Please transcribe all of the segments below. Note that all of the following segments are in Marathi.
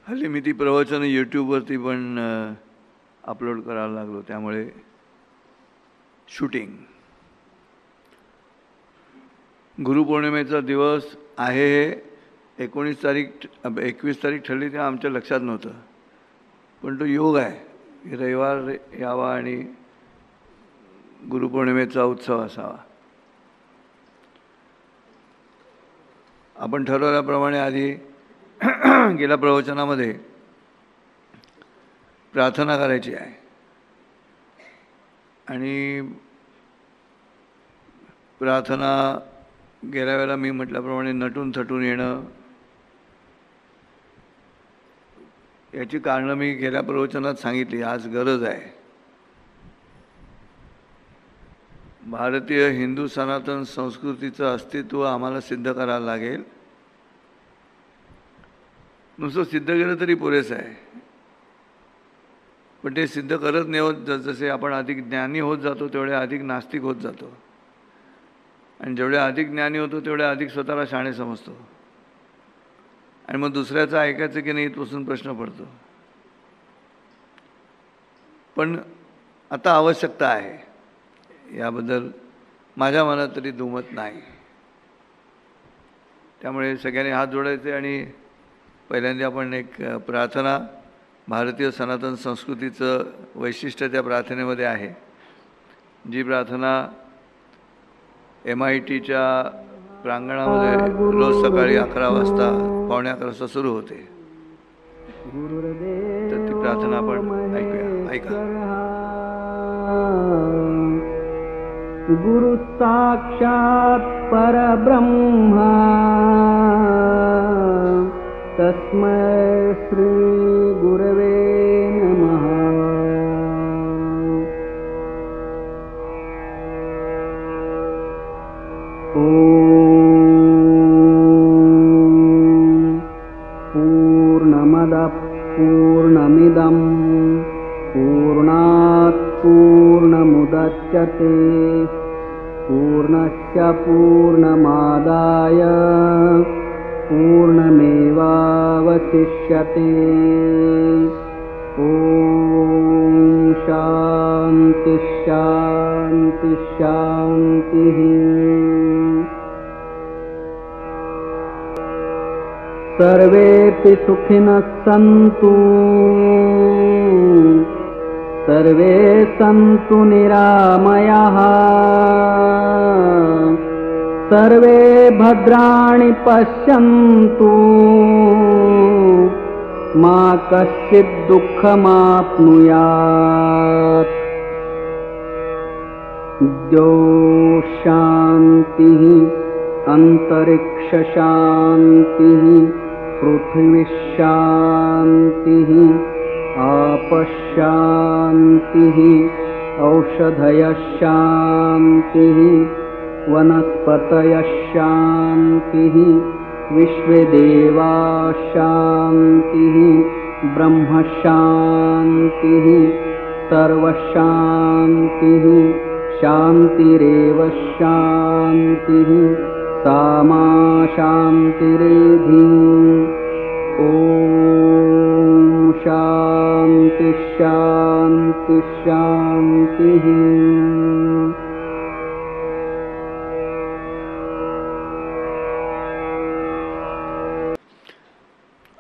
हल्ली मी ती प्रवचनं यूट्यूबवरती पण अपलोड करायला लागलो, त्यामुळे शूटिंग. गुरुपौर्णिमेचा दिवस आहे हे 21 तारीख ठरली तेव्हा आमच्या लक्षात नव्हतं, पण तो योग आहे रविवार यावा आणि गुरुपौर्णिमेचा उत्सव असावा. आपण ठरवल्याप्रमाणे आधी गेल्या प्रवचनामध्ये प्रार्थना करायची आहे आणि प्रार्थना गेल्या वेळेला मी म्हटल्याप्रमाणे नटून थटून येणं याची कारणं मी गेल्या प्रवचनात सांगितली. आज गरज आहे. भारतीय हिंदू सनातन संस्कृतीचं अस्तित्व आम्हाला सिद्ध करायला लागेल. नुसतं सिद्ध केलं तरी पुरेसं आहे, पण ते सिद्ध करत नाही होत. जसे आपण अधिक ज्ञानी होत जातो तेवढे अधिक नास्तिक होत जातो, आणि जेवढे अधिक ज्ञानी होतो तेवढे अधिक स्वतःला शहाणे समजतो, आणि मग दुसऱ्याचं ऐकायचं की नाही इथपासून प्रश्न पडतो. पण आता आवश्यकता आहे याबद्दल माझ्या मनात तरी दुमत नाही. त्यामुळे सगळ्यांनी हात जोडायचे आणि पहिल्यांदा आपण एक प्रार्थना, भारतीय सनातन संस्कृतीचं वैशिष्ट्य त्या प्रार्थनेमध्ये आहे. जी प्रार्थना MITच्या प्रांगणामध्ये रोज सकाळी 11 वाजता 11:45 वाजता सुरू होते. तर ती प्रार्थना आपण ऐकूया. ऐका. गुरु साक्षात परब्रह्मा तस्मै श्री गुरवे नमः. पूर्णमदः पूर्णमिदं पूर्णात् पूर्णमुदच्यते पूर्णस्य पूर्णमादाय पूर्णमेवावशिष्यते. ॐ शान्ति शान्ति शान्तिः. सर्वेऽपि सुखिनः सन्तु सर्वे सन्तु निरामयाः सर्वे भद्राणि पश्यन्तु मा कश्चित् दुःखमाप्नुयात्. द्यौ शान्तिः अन्तरिक्षशान्तिः पृथिवीशान्तिः आपशान्तिः औषधयशान्तिः वनस्पतयशान्तिः विश्वेदेवाशान्तिः ब्रह्मशान्तिः सर्वशान्तिः शान्तिरेव शान्तिः सामा शान्तिरेधि. ॐ शान्ति शान्ति शान्तिः.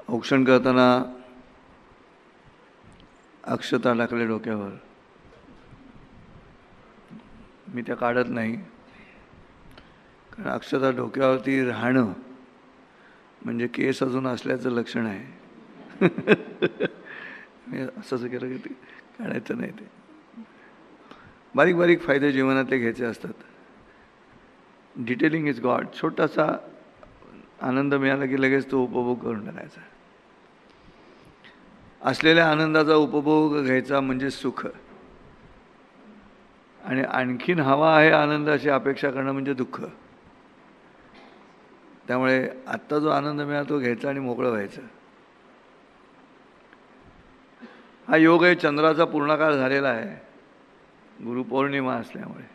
औक्षण करताना अक्षता टाकले डोक्यावर. मी त्या काढत नाही, कारण अक्षता डोक्यावरती राहणं म्हणजे केस अजून असल्याचं लक्षण आहे. मी असंच केलं की ते काढायचं नाही. ते बारीक बारीक फायदे जीवनातले घ्यायचे असतात. Detailing is God. छोटासा आनंद मिळाला की लगेच तो उपभोग करून टाकायचा. असलेल्या आनंदाचा उपभोग घ्यायचा म्हणजे सुख, आणि आणखीन हवा आहे आनंद अशी अपेक्षा करणं म्हणजे दुःख. त्यामुळे आत्ता जो आनंद मिळाला तो घ्यायचा आणि मोकळं व्हायचं. हा योग आहे. चंद्राचा पूर्णकाळ झालेला आहे, गुरुपौर्णिमा असल्यामुळे.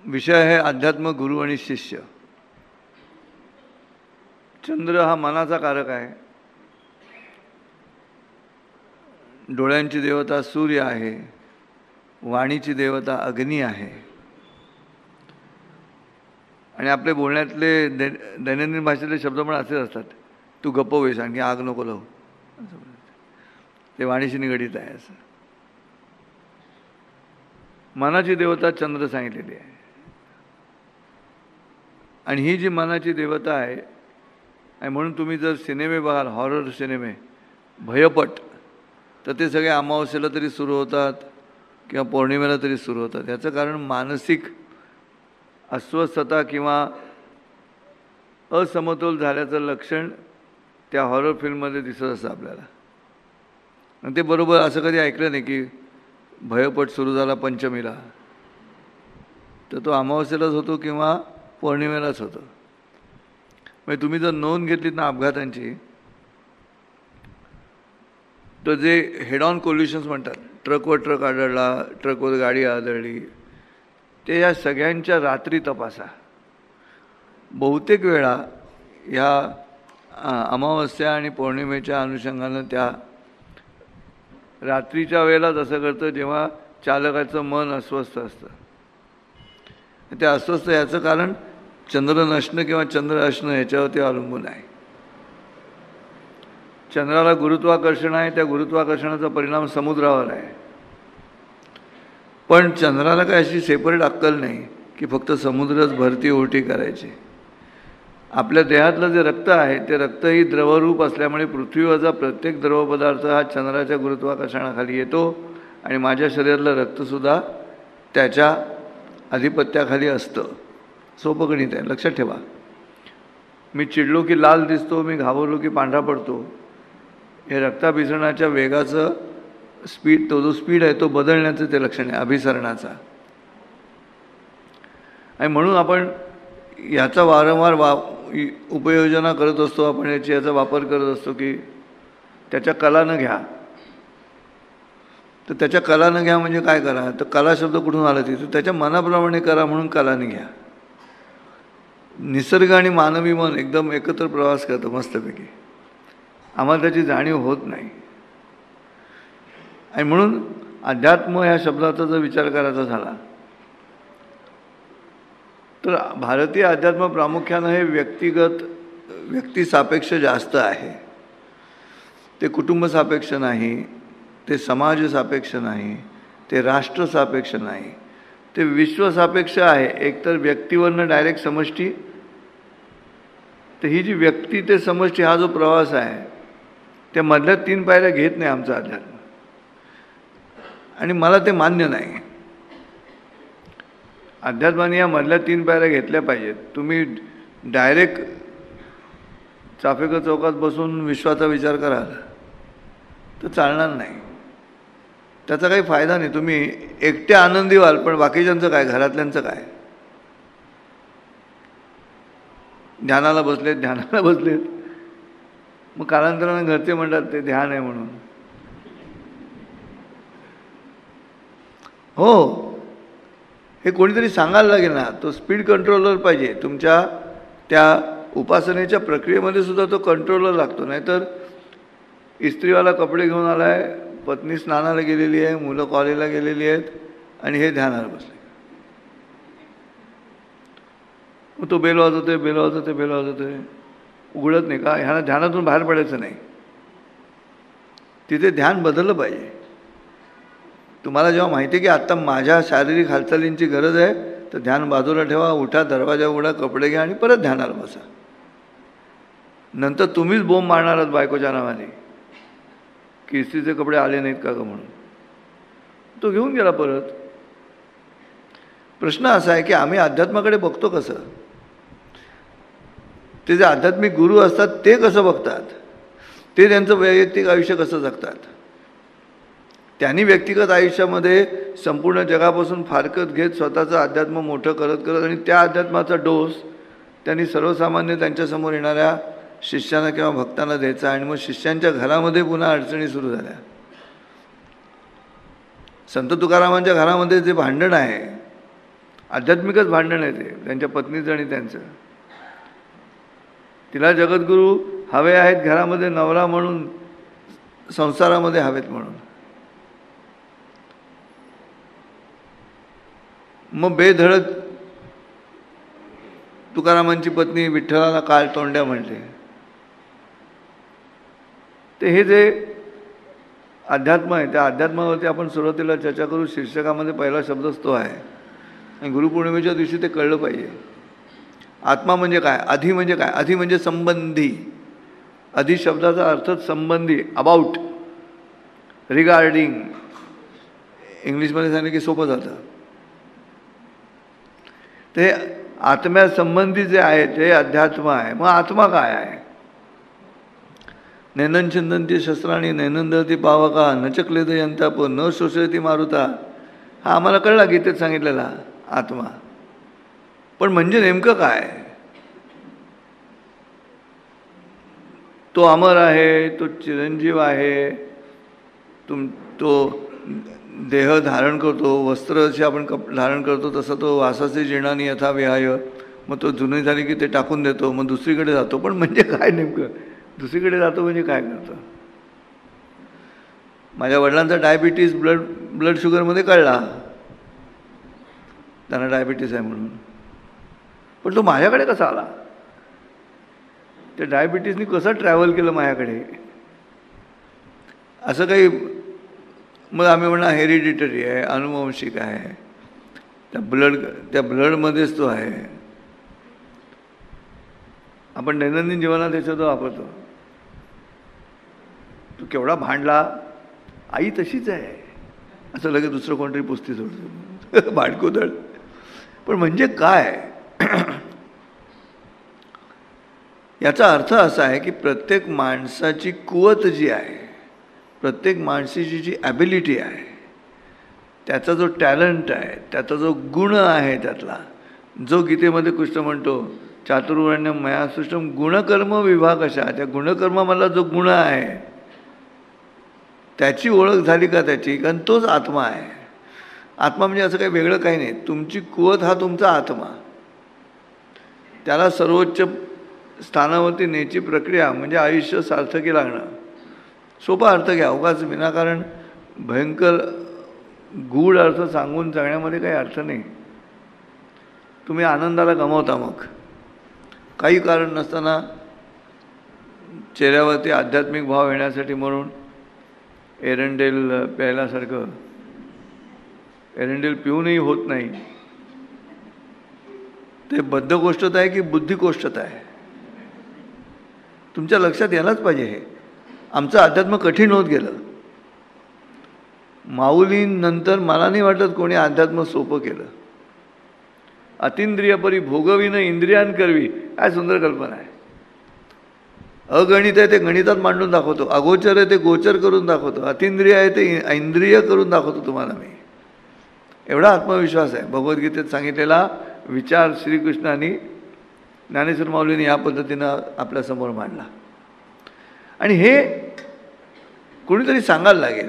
विषय आहे अध्यात्म, गुरु आणि शिष्य. चंद्र हा मनाचा कारक आहे. डोळ्यांची देवता सूर्य आहे. वाणीची देवता अग्नी आहे. आणि आपले बोलण्यातले दैनंदिन भाषेतले शब्द पण असेच असतात. तू गप्प होईस, आणखी आग नको लावू, ते वाणीशी निगडीत आहे. असं मनाची देवता चंद्र सांगितलेली आहे. आणि ही जी मनाची देवता आहे, आणि म्हणून तुम्ही जर सिनेमे बघाल, हॉरर सिनेमे, भयपट, तर ते सगळे अमावस्येला तरी सुरू होतात किंवा पौर्णिमेला तरी सुरू होतात. याचं कारण मानसिक अस्वस्थता किंवा असमतोल झाल्याचं लक्षण त्या हॉरर फिल्ममध्ये दिसत असतं आपल्याला. आणि ते बरोबर असं कधी ऐकलं नाही की भयपट सुरू झाला पंचमीला, तर तो अमावस्येलाच होतो किंवा पौर्णिमेलाच होतो. म्हणजे तुम्ही जर नोंद घेतलीत ना अपघातांची, तर जे हेड ऑन कोल्युशन्स म्हणतात, ट्रकवर ट्रक आढळला, ट्रकवर गाडी आढळली, ते या सगळ्यांच्या रात्री तपासा. बहुतेक वेळा ह्या अमावस्या आणि पौर्णिमेच्या अनुषंगानं त्या रात्रीच्या वेळेलाच असं करतं जेव्हा चालकाचं मन अस्वस्थ असतं. ते अस्वस्थ याचं कारण चंद्र नसणं किंवा चंद्र असणं याच्यावरती अवलंबून आहे. चंद्राला गुरुत्वाकर्षण आहे, त्या गुरुत्वाकर्षणाचा परिणाम समुद्रावर आहे. पण चंद्राला काय अशी सेपरेट अक्कल नाही की फक्त समुद्रच भरती उलटी करायची. आपल्या देहातलं जे रक्त आहे ते रक्त ही द्रवरूप असल्यामुळे पृथ्वीवरचा प्रत्येक द्रवपदार्थ हा चंद्राच्या गुरुत्वाकर्षणाखाली येतो. आणि माझ्या शरीरातलं रक्तसुद्धा त्याच्या आधिपत्याखाली असतं. सोपं गणित आहे, लक्षात ठेवा. मी चिडलो की लाल दिसतो, मी घाबरलो की पांढरा पडतो. हे रक्ताभिसरणाच्या वेगाचं स्पीड, तो जो स्पीड आहे तो बदलण्याचं ते लक्षण आहे, अभिसरणाचा. आणि म्हणून आपण याचा वारंवार उपयोजना करत असतो. आपण याचा वापर करत असतो की त्याच्या कलानं घ्या. तर त्याच्या कलानं घ्या म्हणजे काय करा, तर कला शब्द कुठून आला तिथे, त्याच्या मनाप्रमाणे करा म्हणून कलाने घ्या. निसर्ग आणि मानवी मन एकदम एकत्र प्रवास करतं मस्तपैकी. आम्हाला त्याची जाणीव होत नाही. आणि म्हणून अध्यात्म ह्या शब्दाचा जर विचार करायचा झाला तर भारतीय अध्यात्म प्रामुख्यानं हे व्यक्तिसापेक्ष जास्त आहे. ते कुटुंबसापेक्ष नाही, ते समाजसापेक्ष नाही, ते राष्ट्रसापेक्ष नाही, ते विश्वसापेक्ष आहे. एकतर व्यक्तीवरनं डायरेक्ट समष्टी, तर ही जी व्यक्ती ते समष्टी हा जो प्रवास आहे त्या मधल्या 3 पायऱ्या घेत नाही आमचं अध्यात्म. आणि मला ते मान्य नाही. अध्यात्माने या मधल्या 3 पायऱ्या घेतल्या पाहिजेत. तुम्ही डायरेक्ट चाफेकर चौकात बसून विश्वाचा विचार कराल तर चालणार नाही. त्याचा काही फायदा नाही. तुम्ही एकटे आनंदी व्हाल, पण बाकीच्यांचं काय, घरातल्यांचं काय. ध्यानाला बसलेत, मग कालांतराने घरचे म्हणतात ते ध्यान आहे म्हणून. हो, हे कोणीतरी सांगायला लागेल ना. तो स्पीड कंट्रोलर पाहिजे. तुमच्या त्या उपासनेच्या प्रक्रियेमध्ये सुद्धा तो कंट्रोलर लागतो. नाहीतर इस्त्रीवाला कपडे घेऊन आला आहे, पत्नी स्नानाला गेलेली आहे, मुलं कॉलेजला गेलेली आहेत आणि हे ध्यानाला बसले. मग तो बेल वाजवतोय, उघडत नाही का. ह्याला ध्यानातून बाहेर पडायचं नाही. तिथे ध्यान बदललं पाहिजे. तुम्हाला जेव्हा माहिती आहे की आत्ता माझ्या शारीरिक हालचालींची गरज आहे, तर ध्यान बाजूला ठेवा, उठा, दरवाजा उघडा, कपडे घ्या आणि परत ध्यानाला बसा. नंतर तुम्हीच बोंब मारणार आहात बायकोच्या नावाने की इस्त्रीचे कपडे आले नाहीत का गं म्हणून. तो घेऊन गेला परत. प्रश्न असा आहे की आम्ही अध्यात्माकडे बघतो कसं. ते जे आध्यात्मिक गुरु असतात ते कसं बघतात, ते त्यांचं वैयक्तिक आयुष्य कसं जगतात. त्यांनी व्यक्तिगत आयुष्यामध्ये संपूर्ण जगापासून फारकत घेत स्वतःचं अध्यात्म मोठं करत आणि त्या अध्यात्माचा डोस त्यांनी सर्वसामान्य त्यांच्यासमोर येणाऱ्या शिष्यांना किंवा भक्तांना द्यायचा. आणि मग शिष्यांच्या घरामध्ये पुन्हा अडचणी सुरू झाल्या. संत तुकारामांच्या घरामध्ये जे भांडण आहे, आध्यात्मिकच भांडण आहे ते, त्यांच्या पत्नीचं आणि त्यांचं. तिला जगद्गुरू हवे आहेत घरामध्ये नवरा म्हणून, संसारामध्ये हवेत म्हणून. मग बेधडक तुकारामांची पत्नी विठ्ठलाला काळ तोंड्या म्हणते. ते हे जे अध्यात्म आहे त्या अध्यात्मावरती आपण सुरुवातीला चर्चा करू. शीर्षकामध्ये पहिला शब्दच तो आहे आणि गुरुपौर्णिमेच्या दिवशी ते कळलं पाहिजे. आत्मा म्हणजे काय, अधि म्हणजे काय. अधि म्हणजे संबंधी. अधि शब्दाचा अर्थच संबंधी, अबाउट, रिगार्डिंग. इंग्लिशमध्ये सांगितलं की सोपं जातं. ते आत्म्यासंबंधी जे आहे ते अध्यात्म आहे. मग आत्मा काय आहे. नैनन छिंदंती शस्त्राणी नैनंदती पावका न चक्लेद यंताप न शोषयती मारुता. हा आम्हाला कळला गीतेत सांगितलेला आत्मा. पण म्हणजे नेमकं काय. तो अमर आहे, तो चिरंजीव आहे, तो देह धारण करतो, वस्त्र जे आपण धारण करतो तसं तो वासाचे जीर्णानी यथा विहाय. मग तो जुनी झाली की ते टाकून देतो, मग दुसरीकडे जातो. पण म्हणजे काय नेमकं दुसरीकडे जातो म्हणजे काय करतो. माझ्या वडिलांचा डायबिटीस ब्लड शुगरमध्ये कळला, त्यांना डायबिटीस आहे म्हणून. पण तो माझ्याकडे कसा आला, त्या डायबिटीसनी कसं ट्रॅव्हल केलं माझ्याकडे, असं काही. मग आम्ही म्हणणार हेरिडिटरी आहे, अनुवंशिक आहे, त्या ब्लडमध्येच तो आहे. आपण दैनंदिन जीवनात त्याचा तो वापरतो. तू केवढा भांडला, आई तशीच आहे असं लगेच दुसरं कोणतरी पुस्ती सोडतो भांडकोदळ. पण म्हणजे काय याचा अर्थ असा आहे की प्रत्येक माणसाची कुवत जी आहे, प्रत्येक माणसाची जी ॲबिलिटी आहे, त्याचा जो टॅलेंट आहे, त्याचा जो गुण आहे, त्यातला जो गीतेमध्ये कृष्ण म्हणतो चातुर्वर्ण्यम मया सृष्टम गुणकर्म विभागशः, त्या गुणकर्मामधला जो गुण आहे त्याची ओळख झाली का त्याची, कारण तोच आत्मा आहे. आत्मा म्हणजे असं काही वेगळं काही नाही. तुमची कुवत हा तुमचा आत्मा. त्याला सर्वोच्च स्थानावरती न्यायची प्रक्रिया म्हणजे आयुष्य सार्थकी लागणं. सोपा अर्थ घ्या, उगाच विनाकारण भयंकर गूढ अर्थ सांगून जगण्यामध्ये काही अर्थ नाही. तुम्ही आनंदाला गमावता. मग काही कारण नसताना चेहऱ्यावरती आध्यात्मिक भाव येण्यासाठी म्हणून एरंडेल प्यायल्यासारखं. एरंडेल पिऊनही होत नाही. ते बद्धकोष्ठता आहे की बुद्धिकोष्ठता आहे, तुमच्या लक्षात यायलाच पाहिजे. हे आमचं अध्यात्म कठीण होत गेलं. माऊलींनंतर मला नाही वाटत कोणी अध्यात्म सोपं केलं. अतिंद्रिय परी भोगविन इंद्रियांकरवी, काय सुंदर कल्पना आहे. अगणित आहे ते गणितात मांडून दाखवतो, अगोचर आहे ते गोचर करून दाखवतो, अतिंद्रिय आहे ते इंद्रिय करून दाखवतो तुम्हाला मी. एवढा आत्मविश्वास आहे. भगवद्गीतेत सांगितलेला विचार श्रीकृष्णाने ज्ञानेश्वर माऊलीने या पद्धतीनं आपल्यासमोर मांडला. आणि हे कोणीतरी सांगायला लागेल.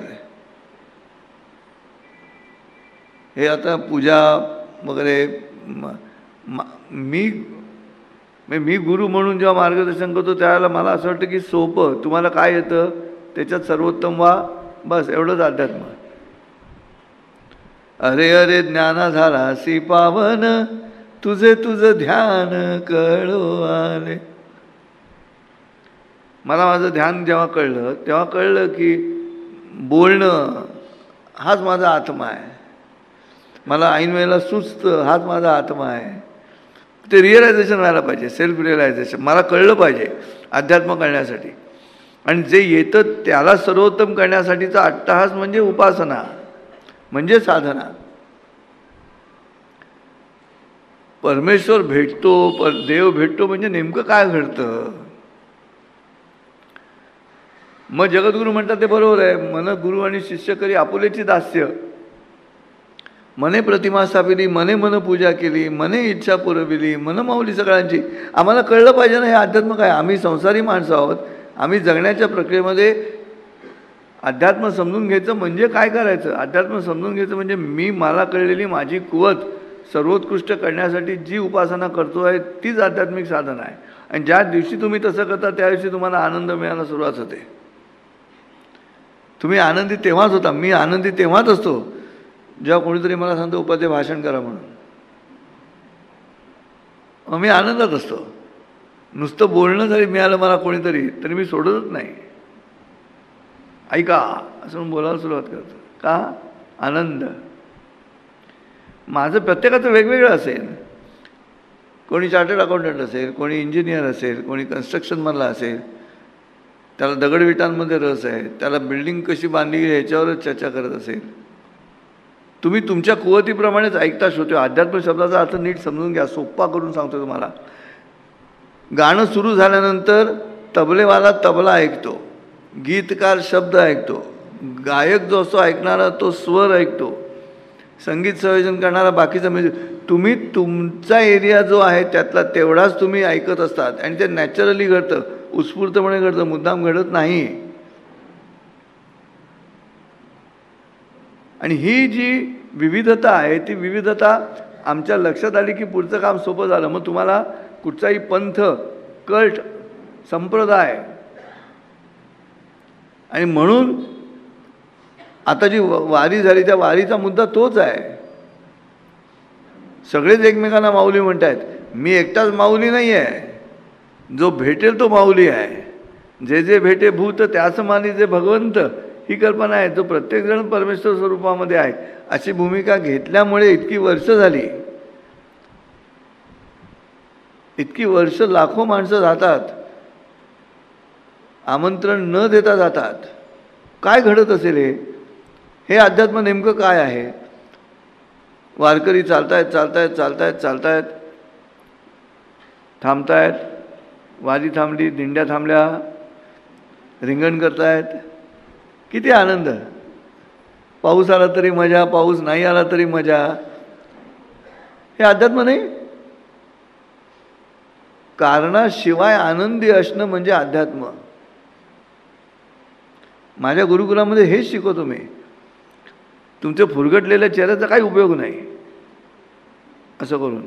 हे आता पूजा वगैरे मी गुरु म्हणून जेव्हा मार्गदर्शन करतो त्यावेळेला मला असं वाटतं की सोपं, तुम्हाला काय येतं त्याच्यात सर्वोत्तम व्हा, बस एवढंच अध्यात्म. अरे अरे ज्ञाना झाला सी पावन, तुझे तुझं ध्यान कळो आले. मला माझं ध्यान जेव्हा कळलं तेव्हा कळलं की बोलणं हाच माझा आत्मा आहे. मला ऐन वेळेला सुचतं हाच माझा आत्मा आहे. ते रिअलायझेशन व्हायला पाहिजे, सेल्फ रिअलायझेशन. मला कळलं पाहिजे अध्यात्म करण्यासाठी. आणि जे येतं त्याला सर्वोत्तम करण्यासाठीचा अट्टहास म्हणजे उपासना, म्हणजे साधना. परमेश्वर भेटतो, देव भेटतो म्हणजे नेमकं काय घडतं. मग जगद्गुरू म्हणतात ते बरोबर आहे. मन गुरु आणि शिष्य करी आपुलेची दास्य, मने प्रतिमा स्थापिली, मने मन पूजा केली, मने इच्छा पुरविली, मन माऊली सगळ्यांची. आम्हाला कळलं पाहिजे ना हे अध्यात्म काय. आम्ही संसारी माणसं आहोत. आम्ही जगण्याच्या प्रक्रियेमध्ये अध्यात्म समजून घ्यायचं म्हणजे काय करायचं. अध्यात्म समजून घ्यायचं म्हणजे मला कळलेली माझी कुवत सर्वोत्कृष्ट करण्यासाठी जी उपासना करतो आहे तीच आध्यात्मिक साधना आहे. आणि ज्या दिवशी तुम्ही तसं करता त्या दिवशी तुम्हाला आनंद मिळायला सुरुवात होते. तुम्ही आनंदी तेव्हाच होता. मी आनंदी तेव्हाच असतो जेव्हा कोणीतरी मला सांगतो उपाध्ये भाषण करा म्हणून. मी आनंदात असतो. नुसतं बोलणं जरी मिळालं मला कोणीतरी तरी मी सोडतच नाही. ऐका असं म्हणून बोलायला सुरुवात करतो. का? आनंद. माझं प्रत्येकाचं वेगवेगळं असेल. कोणी चार्टर्ड अकाउंटंट असेल, कोणी इंजिनियर असेल, कोणी कन्स्ट्रक्शनमधला असेल, त्याला दगडविटांमध्ये रस आहे, त्याला बिल्डिंग कशी बांधली ह्याच्यावरच चर्चा करत असेल. तुम्ही तुमच्या कुवतीप्रमाणेच ऐकता श्रोते. अध्यात्म शब्दाचा अर्थ नीट समजून घ्या. सोप्पा करून सांगतो तुम्हाला. गाणं सुरू झाल्यानंतर तबलेवाला तबला ऐकतो, गीतकार शब्द ऐकतो, गायक जो असतो ऐकणारा तो स्वर ऐकतो, संगीत संयोजन करणारा बाकीचा म्युझिक. तुम्ही तुमचा एरिया जो आहे त्यातला तेवढाच तुम्ही ऐकत असतात आणि ते नॅचरली घडतं, उत्स्फूर्तपणे घडतं, मुद्दाम घडत नाही. आणि ही जी विविधता आहे ती विविधता आमच्या लक्षात आली की पुढचं काम सोपं झालं. मग तुम्हाला कुठचाही पंथ, कल्ट, संप्रदाय आणि म्हणून आता जी वारी झाली त्या वारीचा मुद्दा तोच आहे. सगळेच एकमेकांना माऊली म्हणतायत. मी एकटाच माऊली नाही आहे. जो भेटेल तो माऊली आहे. जे जे भेटे भूत त्याच मानी जे भगवंत, ही कल्पना आहे. जो प्रत्येकजण परमेश्वर स्वरूपामध्ये आहे अशी भूमिका घेतल्यामुळे इतकी वर्ष झाली, इतकी वर्ष लाखो माणसं जातात, आमंत्रण न देता जातात. काय घडत असेल हे अध्यात्म नेमकं काय आहे? वारकरी चालतायत चालतायत चालतायत चालतायत, थांबतायत, वारी थांबली, दिंड्या थांबल्या, रिंगण करतायत. किती आनंद. पाऊस आला तरी मजा, पाऊस नाही आला तरी मजा. हे अध्यात्म नाही. कारणाशिवाय आनंदी असणं म्हणजे अध्यात्म. माझ्या गुरुकुलामध्ये हेच शिकवतो मी. तुमच्या फुरगटलेल्या चेहऱ्याचा काही उपयोग नाही. असं करून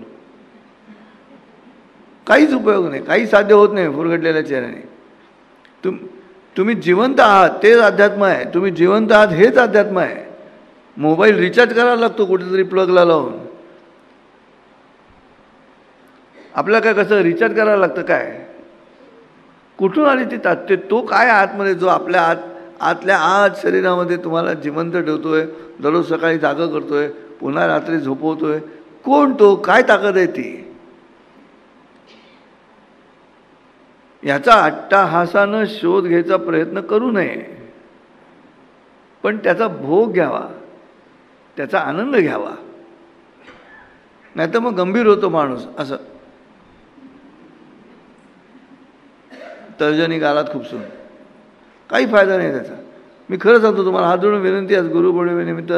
काहीच उपयोग नाही, काही साध्य होत नाही फुरगटलेल्या चेहऱ्याने. तुम्ही जिवंत आहात तेच अध्यात्म आहे. तुम्ही जिवंत आहात हेच अध्यात्म आहे. मोबाईल रिचार्ज करायला लागतो कुठेतरी प्लगला लावून. आपल्याला काय कसं रिचार्ज करायला लागतं काय? कुठून आली ती तात्य? तो काय आतमध्ये जो आपल्या आतल्या आत शरीरामध्ये तुम्हाला जिवंत ठेवतोय, दररोज सकाळी जागं करतोय, पुन्हा रात्री झोपवतोय. कोण तो? काय ताकद आहे ती? याचा अट्टाहासानं शोध घ्यायचा प्रयत्न करू नये, पण त्याचा भोग घ्यावा, त्याचा आनंद घ्यावा. नाहीतर मग गंभीर होतो माणूस. असं तर्जनी गालात खुपसून काही फायदा नाही त्याचा. मी खरं सांगतो तुम्हाला, हात जोडून विनंती आहे, गुरुपौर्णिमेनिमित्त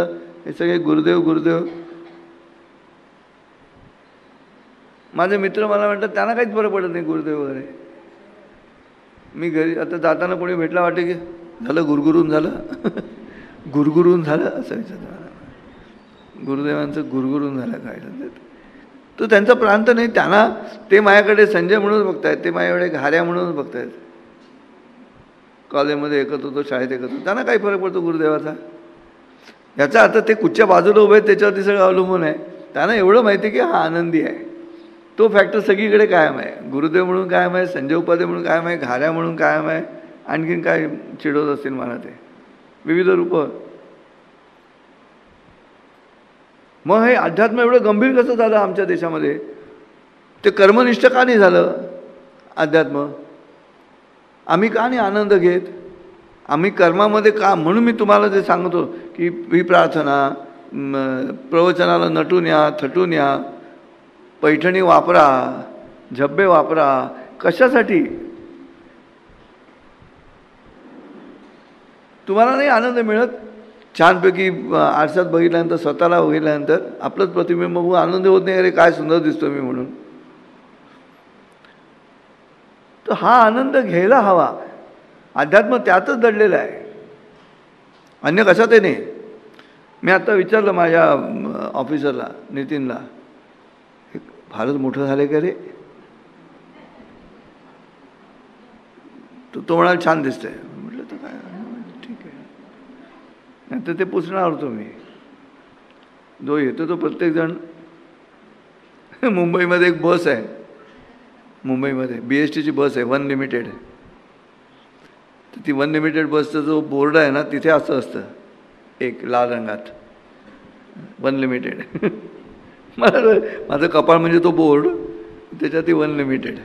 हे सगळे गुरुदेव गुरुदेव. माझे मित्र मला म्हणतात त्यांना काहीच फरक पडत नाही गुरुदेव वगैरे. मी घरी आता जाताना कोणी भेटला वाटते की झालं गुरगुरून झालं गुरगुरून झालं असं विचारतं. गुरुदेवांचं गुरगुरून झालं काय? तो त्यांचा प्रांत नाही. त्यांना ते माझ्याकडे संजय म्हणूनच बघतायत, ते माझ्याकडे घाऱ्या म्हणूनच बघतायत. कॉलेजमध्ये एकत्र होतो, शाळेत एकत्र होतो. त्यांना काही फरक पडतो गुरुदेवाचा? याचा अर्थ ते कुठच्या बाजूला उभे आहेत त्याच्यावरती सगळं अवलंबून आहे. त्यांना एवढं माहिती आहे की हा आनंदी आहे. तो फॅक्टर सगळीकडे कायम आहे. गुरुदेव म्हणून कायम आहे, संजय उपाध्ये म्हणून कायम आहे, घाऱ्या म्हणून कायम आहे. आणखीन काय चिडवत असतील मला ते विविध रूपं. मग हे अध्यात्म एवढं गंभीर कसं झालं आमच्या देशामध्ये? ते कर्मनिष्ठ का नाही झालं अध्यात्म? आम्ही का नाही आनंद घेत? आम्ही कर्मामध्ये का? म्हणून मी तुम्हाला जे सांगतो की ही प्रार्थना, प्रवचनाला नटून या, थटून या, पैठणी वापरा, झब्बे वापरा. कशासाठी? तुम्हाला नाही आनंद मिळत? छानपैकी आरशात बघितल्यानंतर, स्वतःला बघितल्यानंतर आपलंच प्रतिबिंब बघून आनंद होत नाही? अरे काय सुंदर दिसतो मी म्हणून. तर हा आनंद घ्यायला हवा. अध्यात्म त्यातच दडलेलं आहे, अन्य कशातही नाही. मी आता विचारलं माझ्या ऑफिसरला, नितीनला, फारच मोठं झालं का रे? तो म्हणाला छान दिसतंय. म्हटलं तर काय, ठीक आहे. नंतर ते पुसणार होतो मी. जो येतो तो प्रत्येकजण. मुंबईमध्ये एक बस आहे, मुंबईमध्ये BSTची बस आहे, वन लिमिटेड. तर ती वन लिमिटेड बसचा जो बोर्ड आहे ना, तिथे असं असतं एक लाल रंगात, वन लिमिटेड. माझं कपाळ म्हणजे तो बोर्ड, त्याच्यात ती वन लिमिटेड.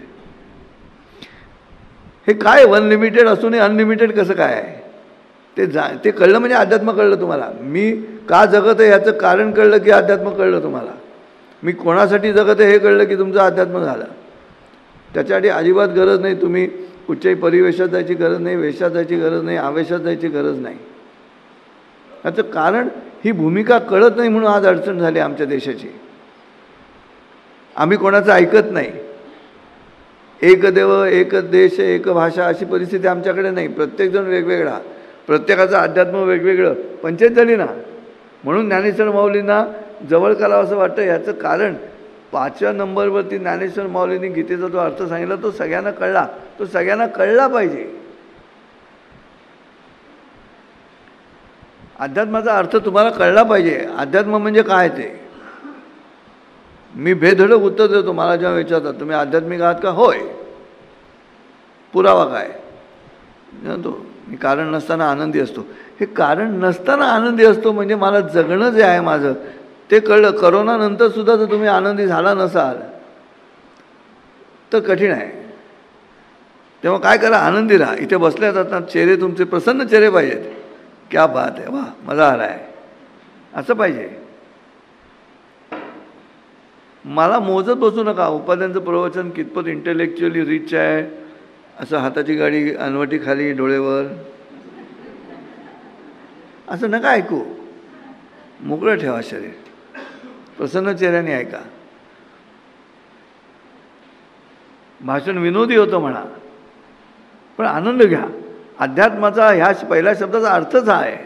हे काय वन लिमिटेड असूनही अनलिमिटेड कसं काय आहे ते कळलं म्हणजे अध्यात्म कळलं तुम्हाला. मी का जगत आहे याचं कारण कळलं की अध्यात्म कळलं तुम्हाला. मी कोणासाठी जगत आहे हे कळलं की तुमचं अध्यात्म झालं. त्याच्यासाठी अजिबात गरज नाही, तुम्ही कुठच्याही परिवेशात जायची गरज नाही, वेशात जायची गरज नाही, आवेशात जायची गरज नाही. याचं कारण ही भूमिका कळत नाही म्हणून आज अडचण झाली आमच्या देशाची. आम्ही कोणाचं ऐकत नाही. एक देव एक देश एक भाषा अशी परिस्थिती आमच्याकडे नाही. प्रत्येकजण वेगवेगळा, प्रत्येकाचं अध्यात्म वेगवेगळं. पंचायत झाली ना. म्हणून ज्ञानेश्वर माऊलींना जवळ करावं असं वाटतं. याचं कारण 5व्या नंबरवरती ज्ञानेश्वर माऊलींनी गीतेचा जो अर्थ सांगितला तो सगळ्यांना कळला. तो सगळ्यांना कळला पाहिजे. अध्यात्माचा अर्थ तुम्हाला कळला पाहिजे. अध्यात्म म्हणजे काय ते. मी बेधडक उत्तर देतो. मला जेव्हा विचारतात तुम्ही आध्यात्मिक आहात का, होय. पुरावा काय तो, मी कारण नसताना आनंदी असतो. हे कारण नसताना आनंदी असतो म्हणजे मला जगणं जे आहे माझं ते कळलं. करोनानंतर सुद्धा जर तुम्ही आनंदी झाला नसाल तर कठीण आहे. तेव्हा काय करा, आनंदी राहा. इथे बसल्या जातात चेहरे तुमचे प्रसन्न चेहरे पाहिजेत. क्या बात आहे, वा मजा आला आहे, असं पाहिजे. मला मोजत बसू नका उपाध्यांचं प्रवचन कितपत इंटेलेक्च्युअली रिच आहे. असं हाताची गाडी अनवटी खाली डोळेवर असं नका ऐकू. मोकळं ठेवा शरीर, प्रसन्न चेहऱ्याने ऐका. भाषण विनोदी होतं म्हणा पण आनंद घ्या. अध्यात्माचा ह्या पहिल्या शब्दाचा अर्थच हा आहे.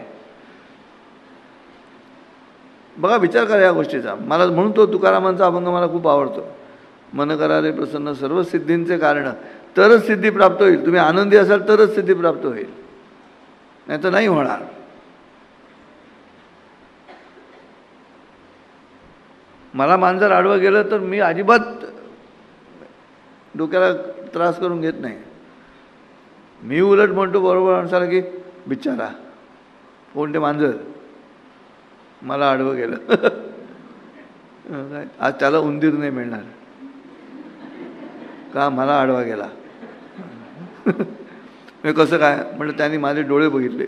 बघा विचार करा या गोष्टीचा. मला म्हणून तो तुकारामांचा अभंग मला खूप आवडतो. मन करा रे प्रसन्न सर्व सिद्धींचे कारण, तरच सिद्धी प्राप्त होईल. तुम्ही आनंदी असाल तरच सिद्धी प्राप्त होईल, नाही तर नाही होणार. मला मांजर आडवं गेलं तर मी अजिबात डोक्याला त्रास करून घेत नाही. मी उलट म्हणतो बरोबर माणसाला की बिचारा कोणते मांजर मला आडवं गेलं. आज त्याला उंदीर नाही मिळणार का, मला आडवा गेला. मी कसं काय म्हटलं, त्यांनी माझे डोळे बघितले.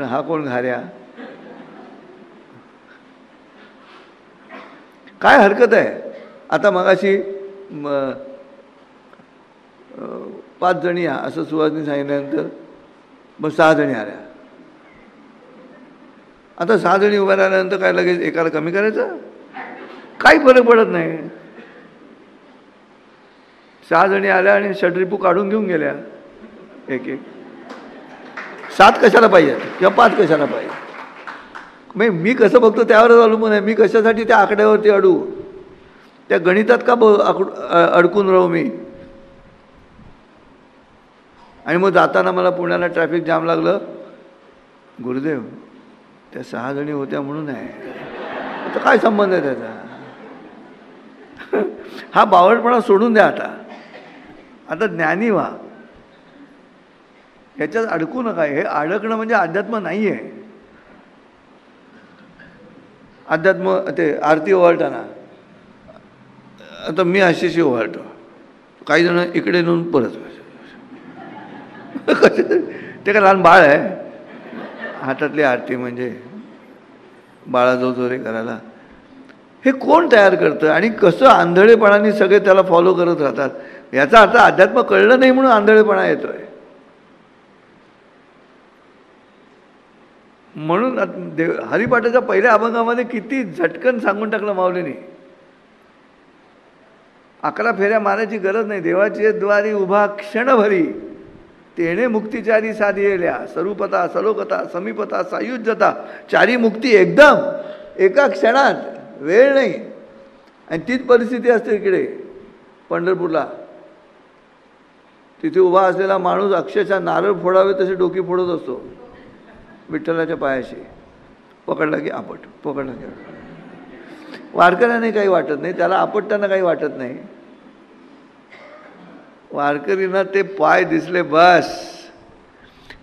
हा कोण घाऱ्या. काय हरकत आहे. आता मगाशी 5 जणी या असं सुहासनी सांगितल्यानंतर मग 6 जणी आल्या. आता 6 जणी उभ्या राहिल्यानंतर काय लगेच एकाला कमी करायचं, काही फरक पडत नाही. 6 जणी आल्या आणि षड्रिपू काढून घेऊन गेल्या एक एक. 7 कशाला पाहिजे किंवा 5 कशाला पाहिजे. मग मी कसं बघतो त्यावरच अवलंबून आहे. मी कशासाठी त्या आकड्यावरती अडू, त्या गणितात का अडकून राहू मी. आणि मग जाताना मला पुण्याला ट्रॅफिक जाम लागलं. गुरुदेव त्या 6 जणी होत्या म्हणून आहे. आता काय संबंध आहे त्याचा. हा बावळटपणा सोडून द्या. आता ज्ञानी व्हा. ह्याच्यात अडकू नका. हे अडकणं म्हणजे अध्यात्म नाही आहे. अध्यात्म ते आरती ओवाळताना आता मी अशीशी ओवाळतो, काही जण इकडे नेऊन परत. ते का लहान बाळ आहे. हातातली आरती म्हणजे बाळाजवळ जोरे करायला. हे कोण तयार करतं आणि कसं आंधळेपणाने सगळे त्याला फॉलो करत राहतात. याचा अर्थ अध्यात्म कळलं नाही म्हणून आंधळेपणा येतोय. म्हणून हरिपाठाच्या पहिल्या अभंगामध्ये किती झटकन सांगून टाकलं माऊलीने. 11 फेऱ्या मारायची गरज नाही. देवाची द्वारी उभा क्षणभरी, तेणे मुक्तिचारी साधियल्या, स्वरूपता सलोकता समीपता सायुज्यता, 4 मुक्ती एकदम एका क्षणात, वेळ नाही. आणि तीच परिस्थिती असते इकडे पंढरपूरला. तिथे उभा असलेला माणूस अक्षरशः नारळ फोडावे तसे डोकी फोडत असतो विठ्ठलाच्या पायाशी. पकडला की आपट, पकडला की आपट. वारकऱ्याने काही वाटत नाही, त्याला आपटताना काही वाटत नाही. वारकरींना ते पाय दिसले बस.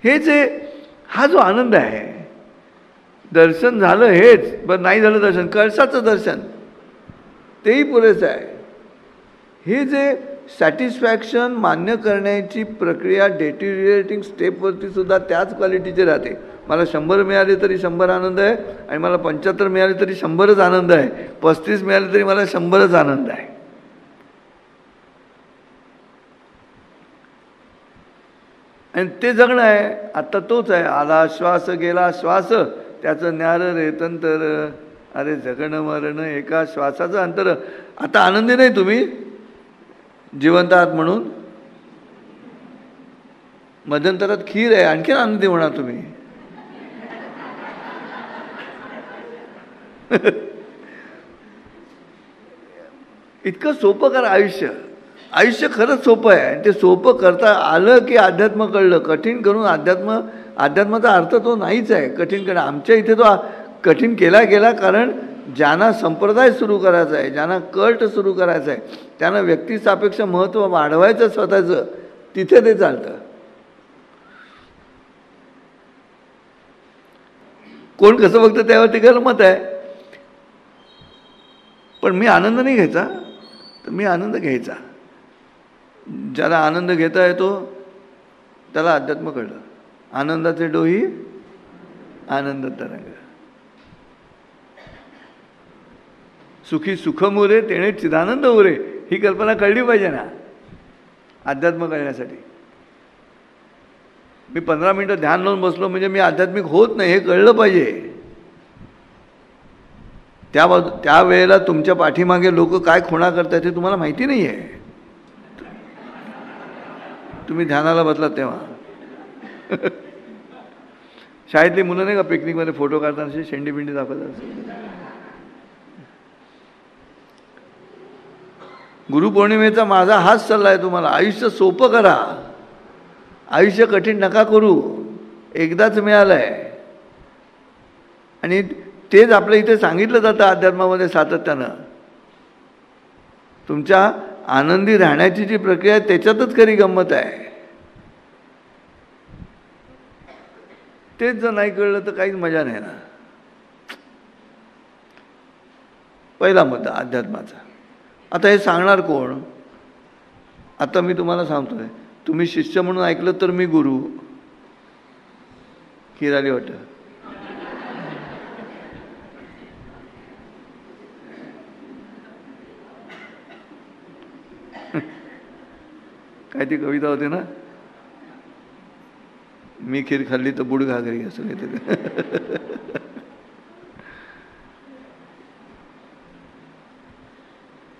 हेच आहे, हा जो आनंद आहे. दर्शन झालं हेच, पण नाही झालं दर्शन, कळसाचं दर्शन तेही पुरेसं आहे. हे जे सॅटिस्फॅक्शन मान्य करण्याची प्रक्रिया डेटिरिएटिंग स्टेपवरती सुद्धा त्याच क्वालिटीचे राहते. मला 100 मिळाले तरी 100 आनंद आहे, आणि मला 75 मिळाले तरी 100च आनंद आहे, 35 मिळाले तरी मला 100च आनंद आहे. आणि ते जगणं आहे. आता तोच आहे, आला श्वास गेला श्वास, त्याचं न्यार रे तंतर, अरे जगणं मरण एका श्वासाचं अंतर. आता आनंदी नाही तुम्ही जिवंत आहात म्हणून, मध्यंतरात खीर आहे, आणखीन आनंदी होणार तुम्ही. इतकं सोपं करा आयुष्य. आयुष्य खरंच सोपं आहे, आणि ते सोपं करता आलं की अध्यात्म कळलं. कठीण करून अध्यात्माचा अर्थ तो नाहीच आहे. कठीण करणं आमच्या इथे तो कठीण केला गेला, कारण ज्यांना संप्रदाय सुरू करायचा आहे, ज्यांना कल्ट सुरू करायचं आहे, त्यांना व्यक्तिसापेक्ष महत्त्व वाढवायचं स्वतःचं, तिथे ते चालतं. कोण कसं बघतं त्यावरती त्याला मत आहे. पण मी आनंद नाही घ्यायचा, तर मी आनंद घ्यायचा. ज्याला आनंद घेता येतो त्याला अध्यात्म कळलं. आनंदाचे डोही आनंद तरंग, सुखी सुखम उरे तेणे चिदानंद उरे, ही कल्पना कळली पाहिजे ना अध्यात्म कळण्यासाठी. मी 15 मिनिटं ध्यान लावून बसलो म्हणजे मी आध्यात्मिक होत नाही, हे कळलं पाहिजे. त्या वेळेला तुमच्या पाठीमागे लोक काय खुणा करतात हे तुम्हाला माहिती नाही आहे. तुम्ही ध्यानाला बसलात तेव्हा. शाळेतली मुलं नाही का पिकनिकमध्ये फोटो काढताना अशी शेंडी बिंडी दाखवतात. गुरुपौर्णिमेचा माझा हाच सल्ला आहे तुम्हाला, आयुष्य सोपं करा, आयुष्य कठीण नका करू. एकदाच मिळालं आहे, आणि तेच आपल्या इथे सांगितलं जातं अध्यात्मामध्ये सातत्यानं. तुमच्या आनंदी राहण्याची जी प्रक्रिया आहे त्याच्यातच खरी गंमत आहे. तेच जर नाही कळलं तर काहीच मजा नाही ना. पहिला मुद्दा अध्यात्माचा. आता हे सांगणार कोण? आता मी तुम्हाला सांगतोय, तुम्ही शिष्य म्हणून ऐकलं तर मी गुरु. खीर वाटत. काय ती कविता होती ना, मी खीर खाल्ली तर बुड घागरी, असं काहीतरी.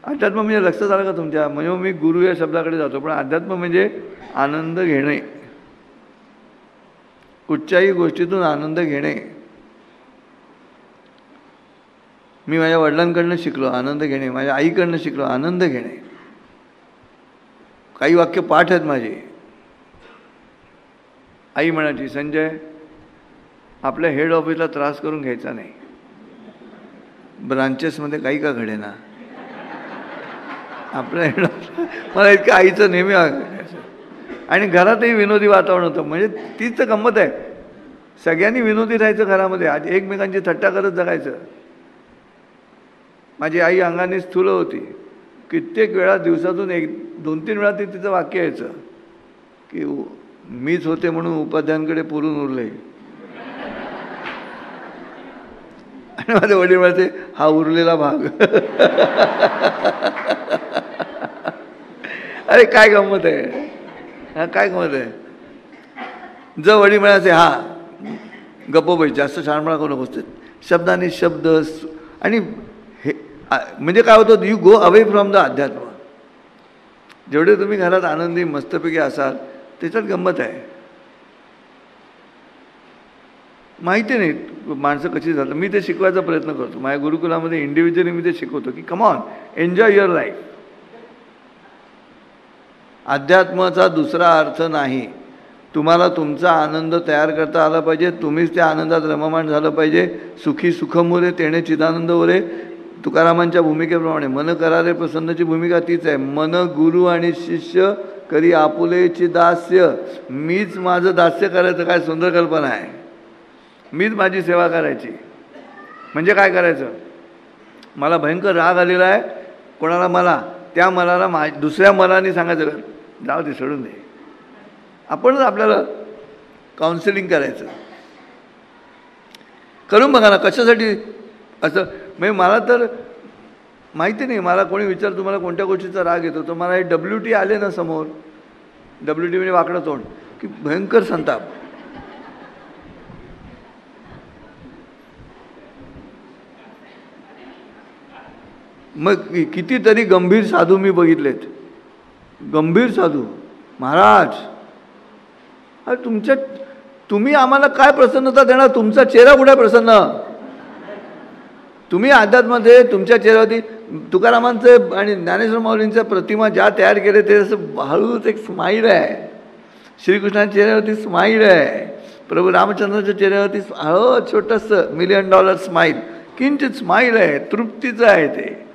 अध्यात्म म्हणजे लक्षात आलं का तुमच्या? म्हणजे मी गुरु या शब्दाकडे जातो, पण अध्यात्म म्हणजे आनंद घेणे, कुठच्याही गोष्टीतून आनंद घेणे. मी माझ्या वडिलांकडनं शिकलो आनंद घेणे, माझ्या आईकडनं शिकलो आनंद घेणे. काही वाक्य पाठ आहेत माझे. आई म्हणायची, संजय आपल्या हेड ऑफिसला त्रास करून घ्यायचा नाही, ब्रांचेसमध्ये काही का घडेना, आपल्या हेड ऑफिस. मला इतकं आईचं नेहमी. आणि घरातही विनोदी वातावरण होतं. म्हणजे तीच तर गंमत आहे, सगळ्यांनी विनोदी राहायचं घरामध्ये, आज एकमेकांची थट्टा करत जगायचं. माझी आई अंगाने स्थूल होती. कित्येक वेळा दिवसातून 2-3 वेळा ते तिचं वाक्य यायचं की मीच होते म्हणून उपाध्यायांकडे पुरून उरले. आणि माझे वडील म्हणायचे, हा उरलेला भाग. अरे काय गंमत आहे, हा काय गंमत आहे. जर वडील म्हणायचे, हा गप्प बैस, जास्त शहाणपणा करू नकोस, शब्दाने शब्द. आणि हे म्हणजे काय होतं, you go away from the अध्यात्म. जेवढे तुम्ही घरात आनंदी मस्तपैकी असाल त्याच्यात गंमत आहे. माहिती नाही माणसं कशी जातात. मी ते शिकवायचा प्रयत्न करतो माझ्या गुरुकुलामध्ये. इंडिव्हिज्युअली मी ते शिकवतो की come on, enjoy your life. अध्यात्माचा दुसरा अर्थ नाही. तुम्हाला तुमचा आनंद तयार करता आला पाहिजे, तुम्हीच त्या आनंदात रममाण झालं पाहिजे. सुखी सुखमुरे तेणे चिदानंद ओरे. तुकारामांच्या भूमिकेप्रमाणे मन करारे प्रसन्नची भूमिका तीच आहे. मन गुरु आणि शिष्य करी आपुलेची दास्य. मीच माझं दास्य करायचं, काय सुंदर कल्पना आहे. मीच माझी सेवा करायची. म्हणजे काय करायचं, मला भयंकर राग आलेला आहे कोणाला, मला त्या मनाला दुसऱ्या मनाने सांगायचं जाऊ दे, सोडून दे. आपणच आपल्याला काउन्सिलिंग करायचं. करून बघा ना कशासाठी असं. म्हणजे मला तर माहिती नाही, मला कोणी विचार तुम्हाला कोणत्या गोष्टीचा राग येतो, तर मला हे WT आले ना समोर, WT म्हणजे वाकडं तोंड, की भयंकर संताप. मग कितीतरी गंभीर साधू मी बघितलेत. गंभीर साधू, महाराज तुम्ही आम्हाला काय प्रसन्नता देणार, तुमचा चेहरा कुठे प्रसन्न. तुम्ही अध्यात्मामध्ये तुमच्या चेहऱ्यावरती तुकारामांचे आणि ज्ञानेश्वर माऊलींच्या प्रतिमा ज्या तयार केले ते असं हळूच एक स्माईल आहे. श्रीकृष्णाच्या चेहऱ्यावरती स्माईल आहे. प्रभू रामचंद्राच्या चेहऱ्यावरती छोटंसं $1 मिलियन स्माईल, किंचित स्माईल आहे, तृप्तीचं आहे ते.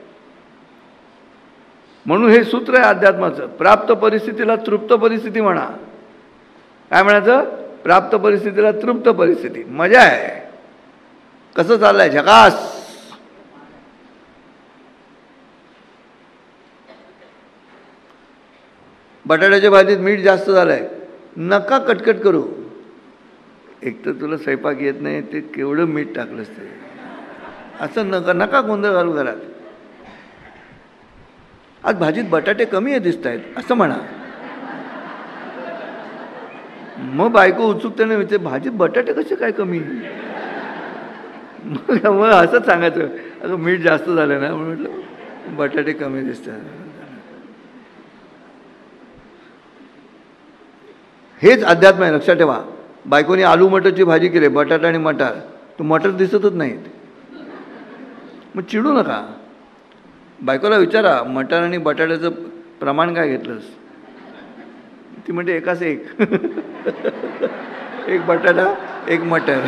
म्हणून हे सूत्र आहे अध्यात्माचं. प्राप्त परिस्थितीला तृप्त परिस्थिती म्हणा. काय म्हणायचं, प्राप्त परिस्थितीला तृप्त परिस्थिती. मजा आहे. कसं चाललंय, झकास. बटाट्याच्या भाजीत मीठ जास्त झालंय, नका कटकट करू. एक तर तुला स्वयंपाक येत नाही, ते केवढं मीठ टाकलंस ते, असं नका गोंधळ घालू घरात. आज भाजीत बटाटे कमी दिसत आहेत असं म्हणा. मग बायको उत्सुकतेने विचार, भाजीत बटाटे कसे काय कमी. मग असंच सांगायचं, अगं मीठ जास्त झालं ना, म्हणून म्हटलं बटाटे कमी दिसतात. हेच अध्यात्म आहे, लक्षात ठेवा. बायकोने आलू मटरची भाजी केली, बटाटा आणि मटार, तो मटर दिसतच नाहीत. मग चिडू नका. बायकोला विचारा मटार आणि बटाट्याचं प्रमाण काय घेतलंस. ती म्हणते एकाच एक. एक बटाटा एक मटर.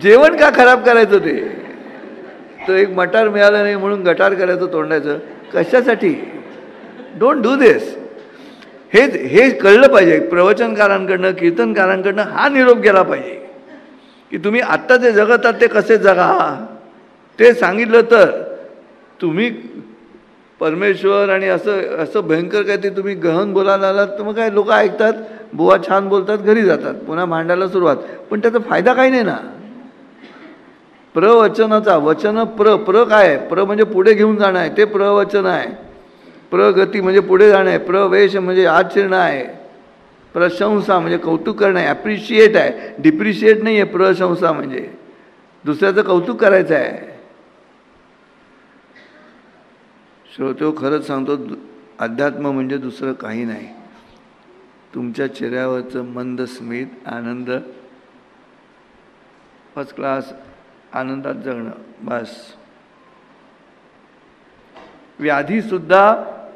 जेवण का खराब करायचं ते. तो एक मटार मिळालं नाही म्हणून गटार करायचं तोंडायचं कशासाठी. डोंट डू दिस. हे कळलं पाहिजे. प्रवचनकारांकडनं कीर्तनकारांकडनं हा निरोप गेला पाहिजे की तुम्ही आत्ता जे जगतात ते कसे जगा. ते सांगितलं तर तुम्ही परमेश्वर आणि असं भयंकर काय ते तुम्ही गहन बोलायला आलात तर मग काय लोक ऐकतात, बुवा छान बोलतात, घरी जातात, पुन्हा भांडायला सुरुवात. पण त्याचा फायदा काही नाही ना. प्रवचनाचा वचन प्र काय आहे. प्र म्हणजे पुढे घेऊन जाणं आहे, ते प्रवचन आहे. प्रगती म्हणजे पुढे जाणं आहे. प्रवेश म्हणजे आत शिरणं आहे. प्रशंसा म्हणजे कौतुक करणं आहे, ॲप्रिशिएट आहे, डिप्रिशिएट नाही आहे. प्रशंसा म्हणजे दुसऱ्याचं कौतुक करायचं आहे. श्रोतो खरंच सांगतो, अध्यात्म म्हणजे दुसरं काही नाही. तुमच्या चेहऱ्यावरचं मंद स्मित, आनंद, फर्स्ट क्लास आनंदात जगणं, बस.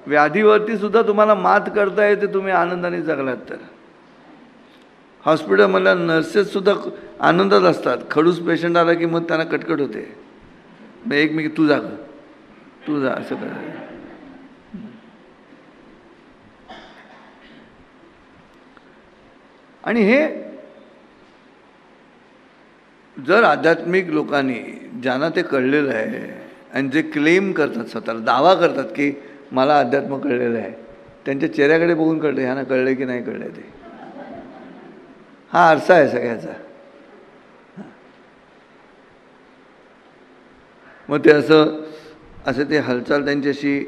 व्याधीवरती सुद्धा तुम्हाला मात करता येते तुम्ही आनंदाने जगलात तर. हॉस्पिटलमधल्या नर्सेससुद्धा आनंदात असतात. खडूस पेशंट आला की मग त्यांना कटकट होते. मग एकमेकी तू जा असं करायचं. आणि हे जर आध्यात्मिक लोकांनी, ज्यांना ते कळलेलं आहे आणि जे क्लेम करतात, स्वतःला दावा करतात की मला अध्यात्म कळलेलं आहे, त्यांच्या चेहऱ्याकडे बघून कळतं ह्यांना कळलं की नाही कळलं ते. हा आरसा आहे सगळ्याचा. मग ते असं ते हालचाल त्यांची अशी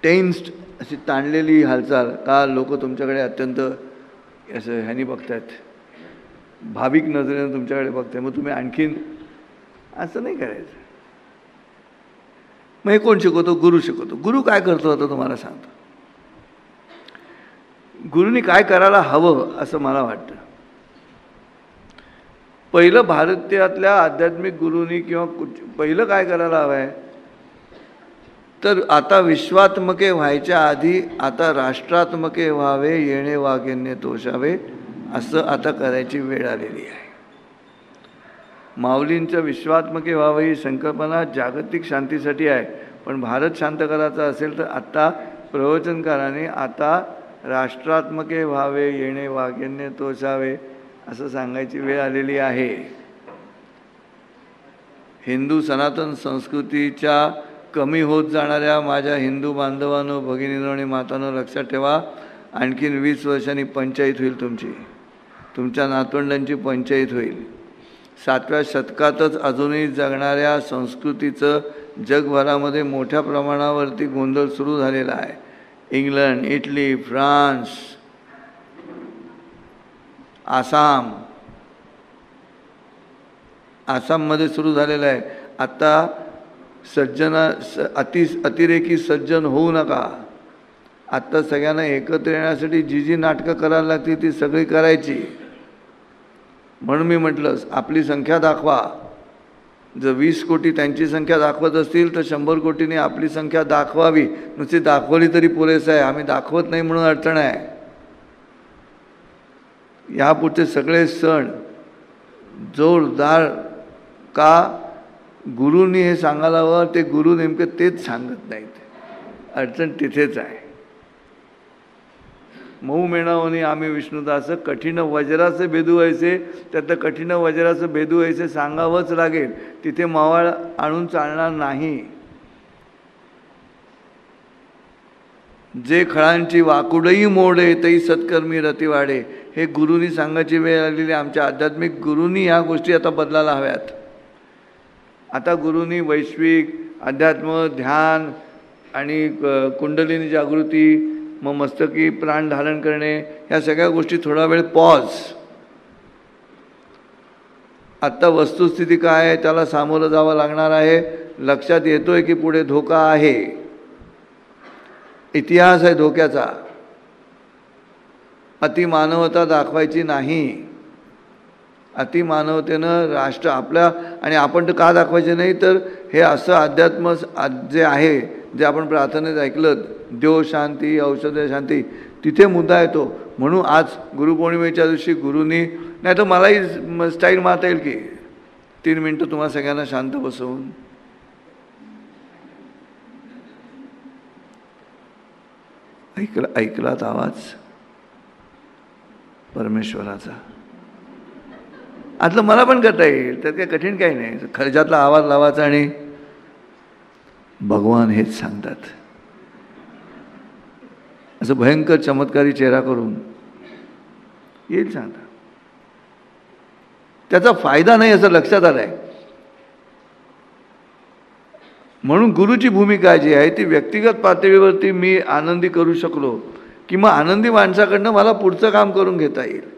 टेन्स्ड, अशी ताणलेली हालचाल का लोक तुमच्याकडे अत्यंत असं ह्यानी बघतात, भाविक नजरेनं तुमच्याकडे बघताय. मग तुम्ही आणखीन असं नाही करायचं. मग हे कोण शिकवतो? गुरु शिकवतो. गुरु काय करतो आता तुम्हाला सांगतो. गुरुनी काय करायला हवं असं मला वाटतं. पहिलं भारतीयातल्या आध्यात्मिक गुरूंनी किंवा पहिलं काय करायला हवं आहे, तर आता विश्वात्मके व्हायच्या आधी आता राष्ट्रात्मके व्हावे, येणे वागेने तोषावे, असं आता करायची वेळ आलेली आहे. माऊलींचं विश्वात्मके व्हावं ही संकल्पना जागतिक शांतीसाठी आहे, पण भारत शांत करायचा असेल तर आता प्रवचनकाराने आता राष्ट्रात्मके व्हावे, येणे वागेने तोषावे असं सांगायची वेळ आलेली आहे. हिंदू सनातन संस्कृतीच्या कमी होत जाणाऱ्या माझ्या हिंदू बांधवांनो, भगिनींनो आणि मातांनो, लक्षात ठेवा, आणखीन 20 वर्षांनी पंचायत होईल तुमची, तुमच्या नातवंडांची पंचायत होईल. 7व्या शतकातच अजूनही जगणाऱ्या संस्कृतीचं जगभरामध्ये मोठ्या प्रमाणावरती गोंधळ सुरू झालेला आहे. इंग्लंड, इटली, फ्रान्स, आसाममध्ये सुरू झालेलं आहे. आता अतिरेकी सज्जन होऊ नका. आत्ता सगळ्यांना एकत्र येण्यासाठी जी नाटकं करायला लागतील ती सगळी करायची. म्हणून मी म्हटलं, आपली संख्या दाखवा. जर 20 कोटी त्यांची संख्या दाखवत असतील तर 100 कोटींनी आपली संख्या दाखवावी. नुसती दाखवली तरी पुरेसं आहे. आम्ही दाखवत नाही म्हणून अडचण आहे. यापुढचे सगळे सण जोरदार का गुरूंनी हे सांगायला हवं, ते गुरु नेमकं तेच सांगत नाहीत. अडचण तिथेच आहे. मऊ मेणावनी आम्ही विष्णुदास, कठीण वज्राचं भेदू व्हायचे, त्यातलं कठीण वज्राचं भेदू व्हायचे सांगावंच लागेल. तिथे मावळ आणून चालणार नाही. जे खळांची वाकुडही मोडे तई सत्कर्मी रती वाढे, हे गुरूंनी सांगायची वेळ आलेली. आमच्या आध्यात्मिक गुरूंनी ह्या गोष्टी आता बदलायला हव्यात. आता गुरूंनी वैश्विक अध्यात्म, ध्यान आणि कुंडलिनी जागृती, मग मस्तकी प्राण धारण करणे, ह्या सगळ्या गोष्टी थोडा वेळ पॉज. आत्ता वस्तुस्थिती काय आहे त्याला सामोरं जावं लागणार आहे. लक्षात येतोय की पुढे धोका आहे. इतिहास आहे धोक्याचा. अतिमानवता दाखवायची नाही. अतिमानवतेनं राष्ट्र आपल्या, आणि आपण तर का दाखवायचे नाही, तर हे असं अध्यात्म जे आहे, जे आपण प्रार्थनेत ऐकलं, देव शांती औषध शांती, तिथे मुद्दा येतो. म्हणून आज गुरुपौर्णिमेच्या दिवशी गुरूंनी, नाही तर मलाही स्टाईल मारता येईल की 3 मिनटं तुम्हाला सगळ्यांना शांत बसवून ऐकलात आवाज परमेश्वराचा. आतलं मला पण करता येईल, तर काही कठीण काही नाही. खर्जातला आवाज लावायचा आणि भगवान हेच सांगतात असं भयंकर चमत्कारी चेहरा करून येईल सांगतात. त्याचा फायदा नाही असं लक्षात आलंय. म्हणून गुरुची भूमिका जी आहे ती व्यक्तिगत पातळीवरती मी आनंदी करू शकलो, किंवा आनंदी माणसाकडनं मला पुढचं काम करून घेता येईल.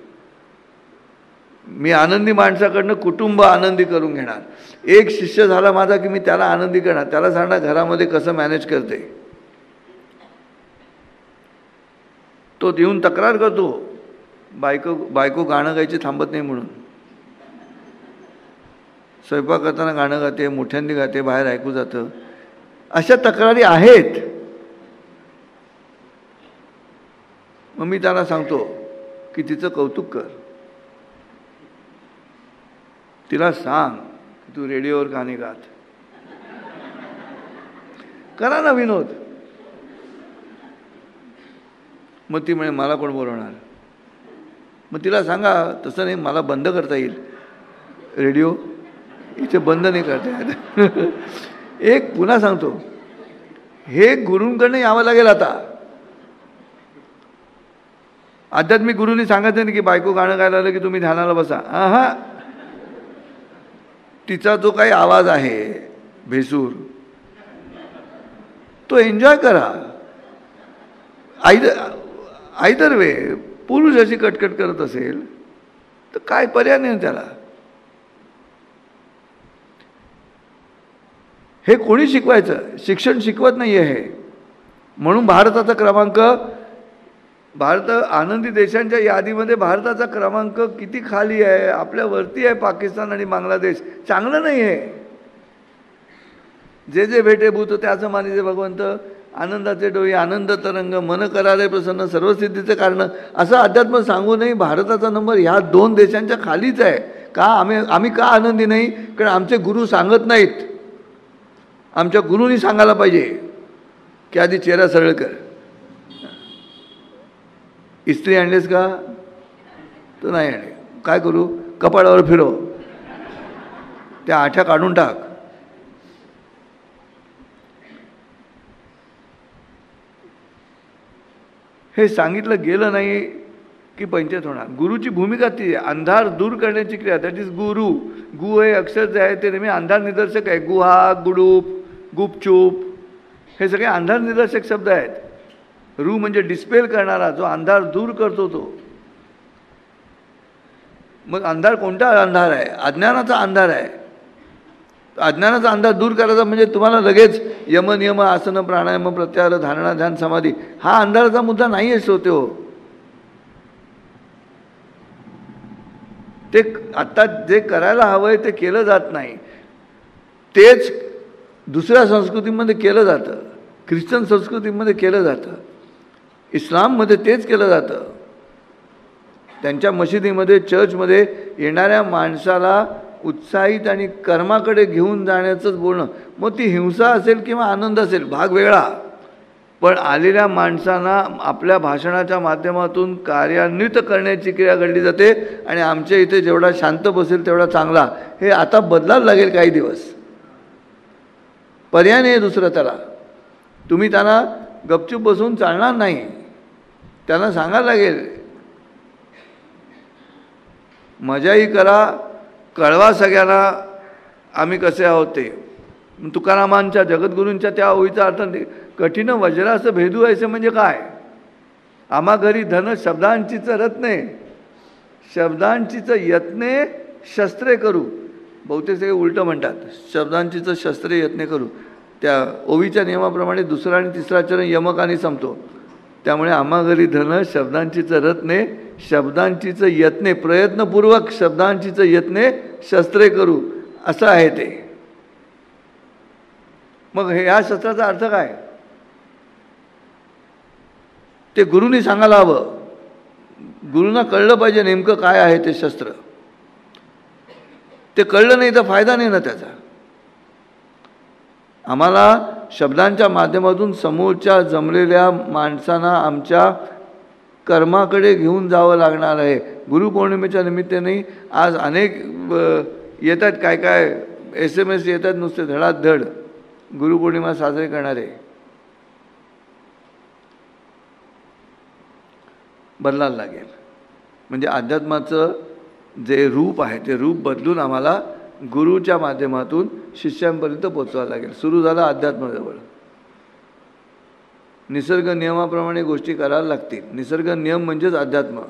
मी आनंदी माणसाकडनं कुटुंब आनंदी करून घेणार. एक शिष्य झाला माझा की मी त्याला आनंदी करणार. त्याला सांगणार घरामध्ये कसं मॅनेज करते. तो देऊन तक्रार करतो, बायको गाणं गायची थांबत नाही म्हणून. स्वयंपाक करताना गाणं गाते, मोठ्यांनी गाते, बाहेर ऐकू जातं. अशा तक्रारी आहेत. मग मी त्याला सांगतो की तिचं कौतुक कर. तिला सांग की तू रेडिओवर गाणी गात. करा ना विनोद. मग ती म्हणे मला कोण बोलवणार. मग तिला सांगा तसं नाही, मला बंद करता येईल रेडिओ, इथे बंद नाही करता येत. एक पुन्हा सांगतो, हे गुरूंकडनं यावं लागेल. आता आध्यात्मिक गुरूंनी सांगायचं नाही की बायको गाणं गायला आलं की तुम्ही ध्यानाला बसा. हा, तिचा जो काही आवाज आहे भेसूर, तो एन्जॉय करा. आयदर वे. पुरुष अशी कटकट करत असेल तर काय पर्याय नाही त्याला. हे कोणी शिकवायचं? शिक्षण शिकवत नाही आहे. म्हणून भारताचा क्रमांक भारत आनंदी देशांच्या यादीमध्ये भारताचा क्रमांक किती खाली आहे, आपल्यावरती आहे पाकिस्तान आणि बांगलादेश. चांगलं नाही आहे. जे जे भेटे भूत त्याचं मानिजे भगवंत, आनंदाचे डोई आनंद तरंग, मन करारे प्रसन्न, सर्वसिद्धीचे कारण, असं अध्यात्म सांगूनही भारताचा नंबर ह्या 2 देशांच्या खालीच आहे. का आम्ही का आनंदी नाही? कारण आमचे गुरु सांगत नाहीत. आमच्या गुरुनी सांगायला पाहिजे की आधी चेहरा सरळ कर. इस्त्री आणलीस का? तर नाही आणली. काय करू? कपाळावर फिरव, त्या आठ्या काढून टाक. हे सांगितलं गेलं नाही की पंचायत होणार. गुरुची भूमिका ती आहे, अंधार दूर करण्याची क्रिया. दॅट इज गुरु. गु हे अक्षर जे आहे ते नेहमी अंधार निदर्शक आहे. गुहा, गुडूप, गुपचूप हे सगळे अंधार निदर्शक शब्द आहेत. रू म्हणजे डिस्पेल करणारा, जो अंधार दूर करतो तो. मग अंधार कोणता अंधार आहे? अज्ञानाचा अंधार आहे. अज्ञानाचा अंधार दूर करायचा म्हणजे तुम्हाला लगेच यम नियम आसन प्राणायाम प्रत्याहार धारणा ध्यान समाधी हा अंधाराचा मुद्दा नाही आहे श्रोते हो. ते आत्ता जे करायला हवं आहे ते केलं जात नाही. तेच दुसऱ्या संस्कृतीमध्ये केलं जातं. ख्रिश्चन संस्कृतीमध्ये केलं जातं. इस्लाममध्ये तेच केलं जातं. त्यांच्या मशिदीमध्ये चर्चमध्ये येणाऱ्या माणसाला उत्साहित आणि कर्माकडे घेऊन जाण्याचंच बोलणं. मग ती हिंसा असेल किंवा आनंद असेल भाग वेगळा, पण आलेल्या माणसांना आपल्या भाषणाच्या माध्यमातून कार्यान्वित करण्याची क्रिया घडली जाते. आणि आमच्या इथे जेवढा शांत बसेल तेवढा चांगला. हे आता बदलायला लागेल काही दिवस. पर्याय नाही दुसरं त्याला. तुम्ही त्यांना गपचूप बसून चालणार नाही. त्यांना सांगायला लागेल मजाही करा, कळवा सगळ्यांना आम्ही कसे आहोत ते. तुकारामांच्या जगद्गुरूंच्या त्या ओळीचा अर्थ कठीण वज्रास भेदू ऐसे म्हणजे काय? आम्हा घरी धन शब्दांचीच रत्ने, शब्दांचीच यत्ने शस्त्रे करू. बहुतेक सगळे उलटं म्हणतात. शब्दांचीच शस्त्रे यत्ने करू. त्या ओवीच्या नियमाप्रमाणे दुसरा आणि तिसरा चरण यमकाने संपतो. त्यामुळे आम्हा घरी धन शब्दांचीच रत्ने, शब्दांचीच यत्ने, प्रयत्नपूर्वक शब्दांचीच यत्ने शस्त्रे करू असं आहे ते. मग ह्या शस्त्राचा अर्थ काय? ते गुरुनी सांगायला हवं. गुरुंना कळलं पाहिजे नेमकं काय आहे ते शस्त्र. ते कळलं नाही तर फायदा नाही ना त्याचा. आम्हाला शब्दांच्या माध्यमातून समोरच्या जमलेल्या माणसांना आमच्या कर्माकडे घेऊन जावं लागणार आहे. गुरुपौर्णिमेच्या निमित्ताने आज अनेक येतात, काय काय SMS येतात नुसते धडाधड गुरुपौर्णिमा साजरे करणारे. बदलायला लागेल. म्हणजे अध्यात्माचं जे रूप आहे ते रूप बदलून आम्हाला गुरुच्या माध्यमातून शिष्यांपर्यंत पोचवायला लागेल. सुरू झालं अध्यात्माजवळ. निसर्ग नियमाप्रमाणे गोष्टी करायला लागतील. निसर्ग नियम म्हणजेच अध्यात्म.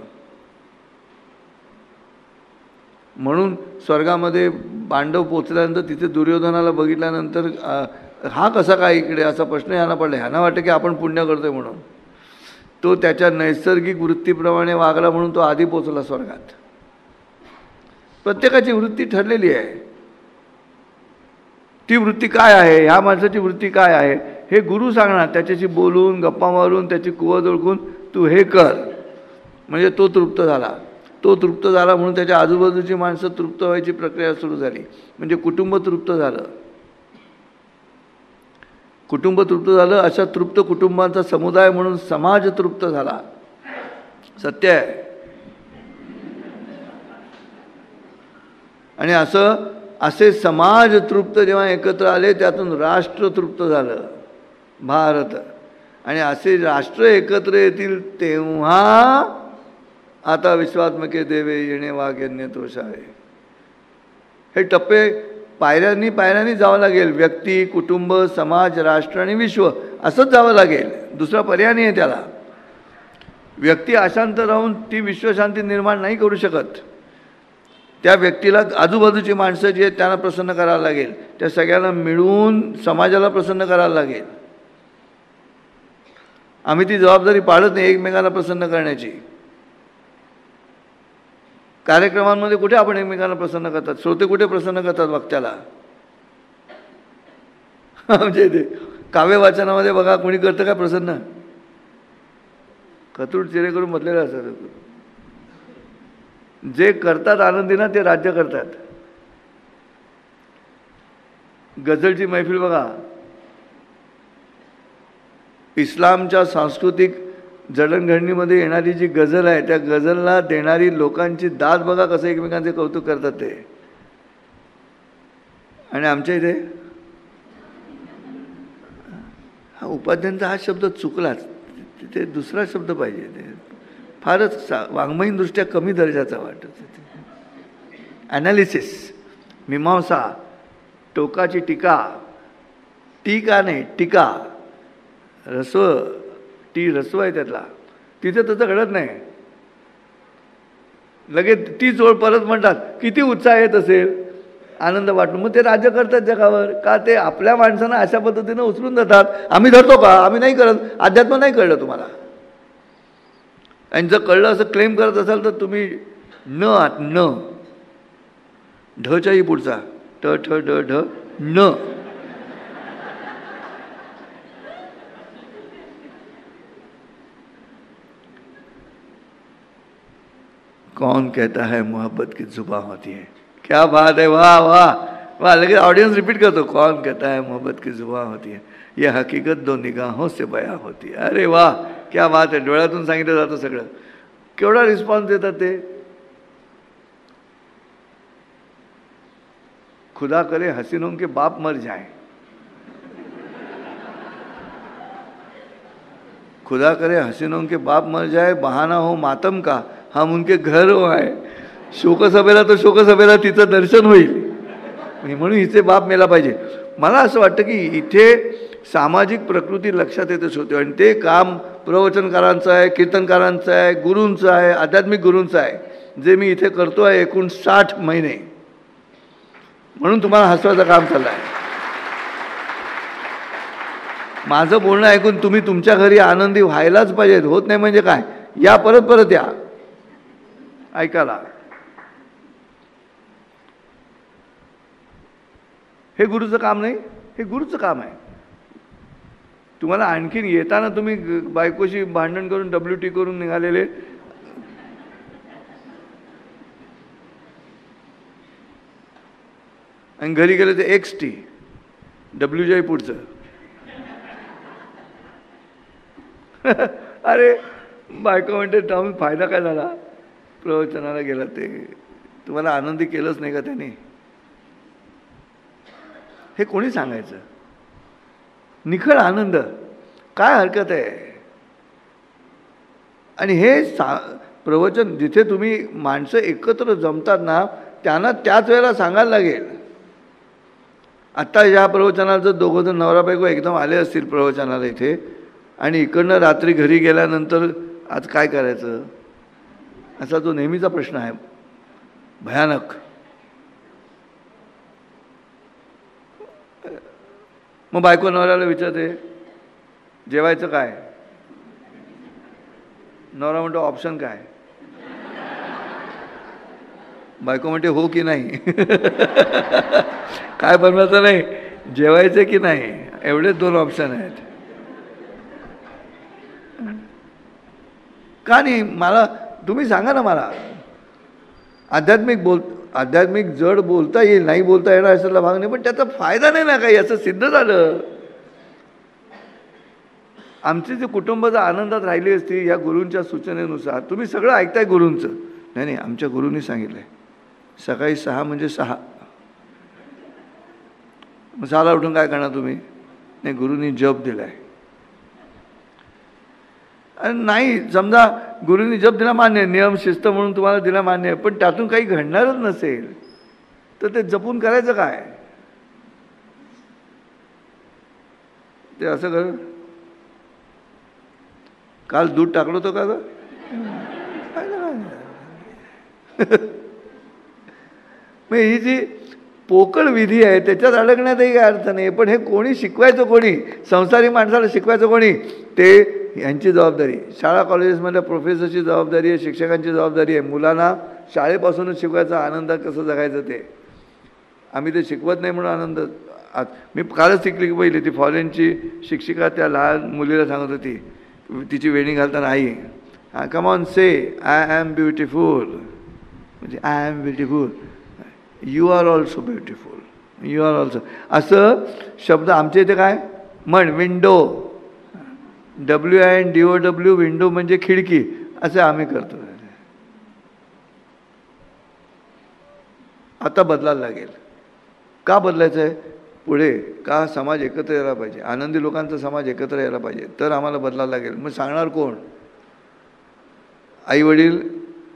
म्हणून स्वर्गामध्ये पांडव पोचल्यानंतर तिथे दुर्योधनाला बघितल्यानंतर हा कसा काय इकडे असा प्रश्न ह्यांना पडला. ह्यांना वाटतं की आपण पुण्य करतोय म्हणून. तो त्याच्या नैसर्गिक वृत्तीप्रमाणे वागला म्हणून तो आधी पोचला स्वर्गात. प्रत्येकाची वृत्ती ठरलेली आहे. ती वृत्ती काय आहे, ह्या माणसाची वृत्ती काय आहे हे गुरु सांगणार. त्याच्याशी बोलून गप्पा मारून त्याची कुवत ओळखून तू हे कर म्हणजे तो तृप्त झाला. तो तृप्त झाला म्हणून त्याच्या आजूबाजूची माणसं तृप्त व्हायची प्रक्रिया सुरू झाली. म्हणजे कुटुंब तृप्त झालं. कुटुंब तृप्त झालं. अशा तृप्त कुटुंबांचा समुदाय म्हणून समाज तृप्त झाला. सत्य आहे. आणि असे समाज तृप्त जेव्हा एकत्र आले त्यातून राष्ट्र तृप्त झालं, भारत. आणि असे राष्ट्र एकत्र येतील तेव्हा आता विश्वात्मके देवे येणे वाग्यज्ञ तोषावे. हे टप्पे पायऱ्यांनी पायऱ्यांनी जावं लागेल. व्यक्ती, कुटुंब, समाज, राष्ट्र आणि विश्व असंच जावं लागेल. दुसरा पर्याय नाही आहे त्याला. व्यक्ती अशांत राहून ती विश्वशांती निर्माण नाही करू शकत. त्या व्यक्तीला आजूबाजूची माणसं जी आहेत त्यांना प्रसन्न करायला लागेल. त्या सगळ्यांना मिळून समाजाला प्रसन्न करायला लागेल. आम्ही ती जबाबदारी पाळत नाही एकमेकांना प्रसन्न करण्याची. कार्यक्रमांमध्ये कुठे आपण एकमेकांना प्रसन्न करतात? श्रोते कुठे प्रसन्न करतात वक्त्याला? म्हणजे ते काव्य वाचनामध्ये बघा कोणी करतं काय प्रसन्न? खतूड चिरे करून बसलेलं असतात. जे करतात आनंदी ना ते राज्य करतात. गझलची मैफिल बघा, इस्लामच्या सांस्कृतिक जडणघडणीमध्ये येणारी जी गझल आहे त्या गझलला देणारी लोकांची दाद बघा कसं एकमेकांचे कौतुक करतात ते. आणि आमच्या इथे हा उपाध्यांचा हा शब्द चुकलाच, तिथे दुसरा शब्द पाहिजे. ते फारच वाङ्मयीनदृष्ट्या कमी दर्जाचा वाटत. ॲनालिसिस, मीमांसा, टोकाची टीका, टीका नाही टीका, रस्व, टी रस्व आहे त्यातला, तिथे तसं घडत नाही. लगेच तीच ओळ परत म्हणतात. किती उत्साह येत असेल, आनंद वाटून. मग ते राज्य करतात जगावर का? ते आपल्या माणसांना अशा पद्धतीनं उचलून जातात. आम्ही धरतो का? आम्ही नाही करत. अध्यात्म नाही कळलं तुम्हाला. आणि जर कळलं असं क्लेम करत असाल तर तुम्ही न ढच्याही पुढचा ट ठ ड ढ न. कौन कहता है मोहब्बत की जुबां होती है. क्या बात है, वाह वाह वाह. लगेच ऑडियन्स रिपीट करतो. कौन कहता है मोहब्बत की जुबां होती है, ये हकीकत दो निगाहों से बयां होती है. अरे वाह, क्या बात आहे. डोळ्यातून सांगितलं जातं सगळं. केवढा रिस्पॉन्स देतात ते. खुदा करे हसीनों के बाप मर जाए, खुदा करे हसीनों के बाप मर जाए, बहाना हो मातम का, हम उनके घर हो आए. शोकसभेला तर शोकसभेला तिचं दर्शन होईल म्हणून हिचे बाप मेला पाहिजे. मला असं वाटतं की इथे सामाजिक प्रकृती लक्षात येतच होते. आणि ते काम प्रवचनकारांचं आहे, कीर्तनकारांचं आहे, गुरूंचं आहे, आध्यात्मिक गुरूंचं आहे, जे मी इथे करतो आहे एकूण 60 महिने. म्हणून तुम्हाला हसवायचं काम चाललं आहे. माझं बोलणं ऐकून तुम्ही तुमच्या घरी आनंदी व्हायलाच पाहिजेत. होत नाही म्हणजे काय, या परत परत या ऐकायला. हे गुरुचं काम नाही, हे गुरुचं काम आहे. तुम्हाला आणखीन येताना तुम्ही बायकोशी भांडण करून WT करून निघालेले, आणि घरी गेले ते XT WJ पुढचं. अरे बायको म्हणते जाऊन फायदा काय झाला, प्रवचनाला गेला ते तुम्हाला आनंदी केलंच नाही का त्याने. हे कोणी सांगायचं. निखळ आनंद, काय हरकत आहे. आणि हे प्रवचन जिथे तुम्ही माणसं एकत्र जमतात ना त्यांना त्याच वेळेला सांगायला लागेल. आत्ता या प्रवचनाला जर दोघं जण नवरा बायको एकदम आले असतील प्रवचनाला इथे, आणि इकडनं रात्री घरी गेल्यानंतर आज काय करायचं असा जो नेहमीचा प्रश्न आहे भयानक. मग बायको नवऱ्याला विचारते जेवायचं काय, नवरा म्हणतो ऑप्शन काय, बायको म्हणते हो की नाही. काय बनवायचं नाही, जेवायचं की नाही, एवढेच 2 ऑप्शन आहेत. का नाही मला तुम्ही सांगा ना. मला आध्यात्मिक जड बोलता येईल, नाही बोलता येणार असायला भाग नाही, पण त्याचा फायदा नाही ना काही, असं सिद्ध झालं. आमची जी कुटुंब जर आनंदात राहिली असती या गुरूंच्या सूचनेनुसार. तुम्ही सगळं ऐकताय गुरूंचं, नाही आमच्या गुरूंनी सांगितलंय सकाळी 6 म्हणजे 6. मग 6ला उठून काय करणार तुम्ही, नाही गुरूंनी जप दिलाय. आणि नाही समजा गुरूंनी जप दिला मान्य, नियम शिस्त म्हणून तुम्हाला दिला मान्य, पण त्यातून काही घडणारच नसेल तर ते जपून करायचं काय. ते असं कर, काल दूध टाकलं होतं का ग, मग ही जी पोकळ विधी आहे त्याच्यात अडकण्यातही काही अर्थ नाही. पण हे कोणी शिकवायचं, कोणी संसारी माणसाला शिकवायचं कोणी, ते यांची जबाबदारी, शाळा कॉलेजेसमधल्या प्रोफेसरची जबाबदारी आहे, शिक्षकांची जबाबदारी आहे. मुलांना शाळेपासूनच शिकवायचा आनंद कसं जगायचं ते. आम्ही ते शिकवत नाही म्हणून आनंद. मी कालच शिकली की पहिली ती फॉरेनची शिक्षिका त्या लहान मुलीला सांगत होती, तिची वेणी घालताना, आई come on say I am beautiful. म्हणजे I am beautiful, you are also beautiful, you are also. असं शब्द आमच्या इथे काय म्हण, विंडो, WINDOW, विंडो म्हणजे खिडकी, असं आम्ही करतो. आता बदलायला लागेल. का बदलायचं आहे पुढे? का समाज एकत्र यायला पाहिजे, आनंदी लोकांचा समाज एकत्र यायला पाहिजे, तर आम्हाला बदलायला लागेल. मग सांगणार कोण? आईवडील,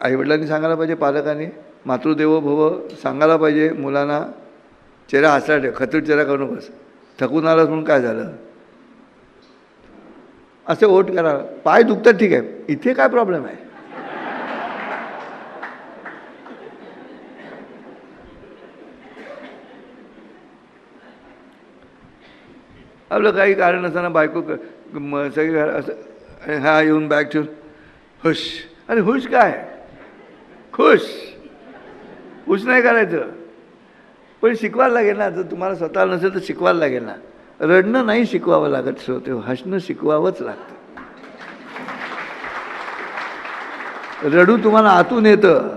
आईवडिलांनी सांगायला पाहिजे, पालकांनी, मातृदेवो भव सांगायला पाहिजे मुलांना. चेहरा हसरा ठेव, खचूट चेहरा करू नकोस, थकून आलास म्हणून काय झालं, असे ओट करा. पाय दुखतात ठीक आहे, इथे काय प्रॉब्लेम आहे? आपलं काही कारण नसताना बायको सगळी असं हा येऊन बॅग ठेवून हुश. अरे हुश काय, खुश हुश नाही करायचं. पण शिकवायला लागेल ना, जर तुम्हाला स्वतःला नसेल तर शिकवायला लागेल ना. रडणं नाही शिकवावं लागत श्रोते, हसणं शिकवावंच लागतं. रडू तुम्हाला आतून येतं,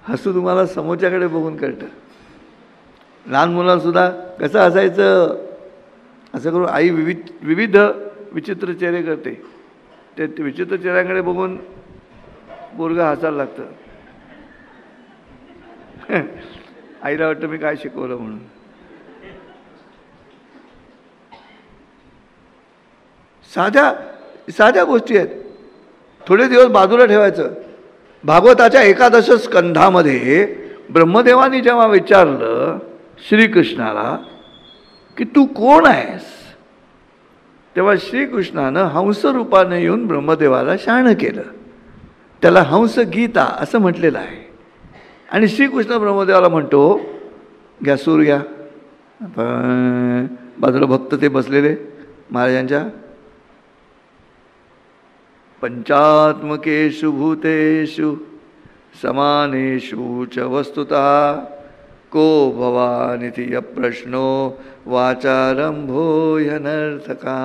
हसू तुम्हाला समोरच्याकडे बघून कळतं. लहान मुलांसुद्धा कसं हसायचं, असं करून आई विविध विचित्र चेहरे करते. ते विचित्र चेहऱ्याकडे बघून पोरगं हसायला लागतं. आईला वाटतं मी काय शिकवलं म्हणून. साध्या गोष्टी आहेत, थोडे दिवस बाजूला ठेवायचं. भागवताच्या 11 स्कंधामध्ये ब्रह्मदेवानी जेव्हा विचारलं श्रीकृष्णाला की तू कोण आहेस, तेव्हा श्रीकृष्णानं हंस रूपाने येऊन ब्रह्मदेवाला शहाणं केलं. त्याला हंस गीता असं म्हटलेलं आहे. आणि श्रीकृष्ण ब्रह्मदेवाला म्हणतो, घ्या सूर घ्या. बाजूला भक्त ते बसलेले महाराजांच्या, पंचात्मकेषु भूतेषु समानेषु च वस्तुतः को भवानिति य प्रश्नो वाचारंभो ह्यनर्थका.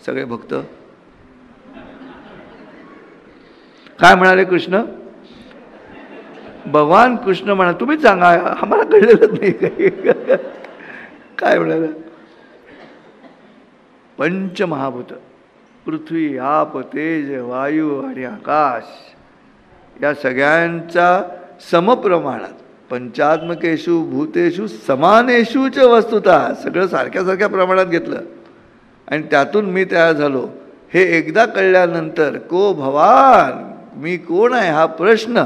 सगळे भक्त काय म्हणाले? कृष्ण, भगवान कृष्ण म्हणा, तुम्हीच सांगा, आम्हाला कळलेलंच नाही काही. काय म्हणाले? पंचमहाभूत, पृथ्वी, आप, तेज, वायू आणि आकाश, या सगळ्यांच्या समप्रमाणात, पंचात्मकेषु भूतेषु समानेषु च वस्तुतः, सगळं सारख्या प्रमाणात घेतलं आणि त्यातून मी तयार झालो. हे एकदा कळल्यानंतर को भवान, मी कोण आहे हा प्रश्न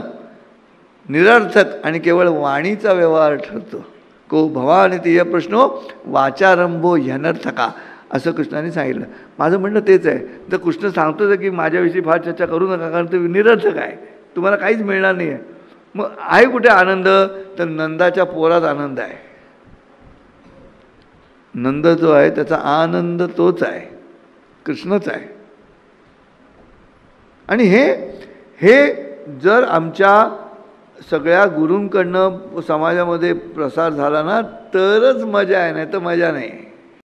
निरर्थक आणि केवळ वाणीचा व्यवहार ठरतो. को भवान इति य प्रश्नो वाचारंभो ह्यनर्थका, असं कृष्णाने सांगितलं. माझं म्हणणं तेच आहे. तर कृष्ण सांगतोच की माझ्याविषयी फार चर्चा करू नका, कारण ते निरर्थक आहे, तुम्हाला काहीच मिळणार नाही आहे. मग आहे कुठे आनंद? तर नंदाच्या पोरात आनंद आहे. नंद जो आहे त्याचा आनंद तोच आहे, कृष्णच आहे. आणि हे जर आमच्या सगळ्या गुरूंकडनं समाजामध्ये प्रसार झाला ना, तरच मजा आहे, नाही तर मजा नाही.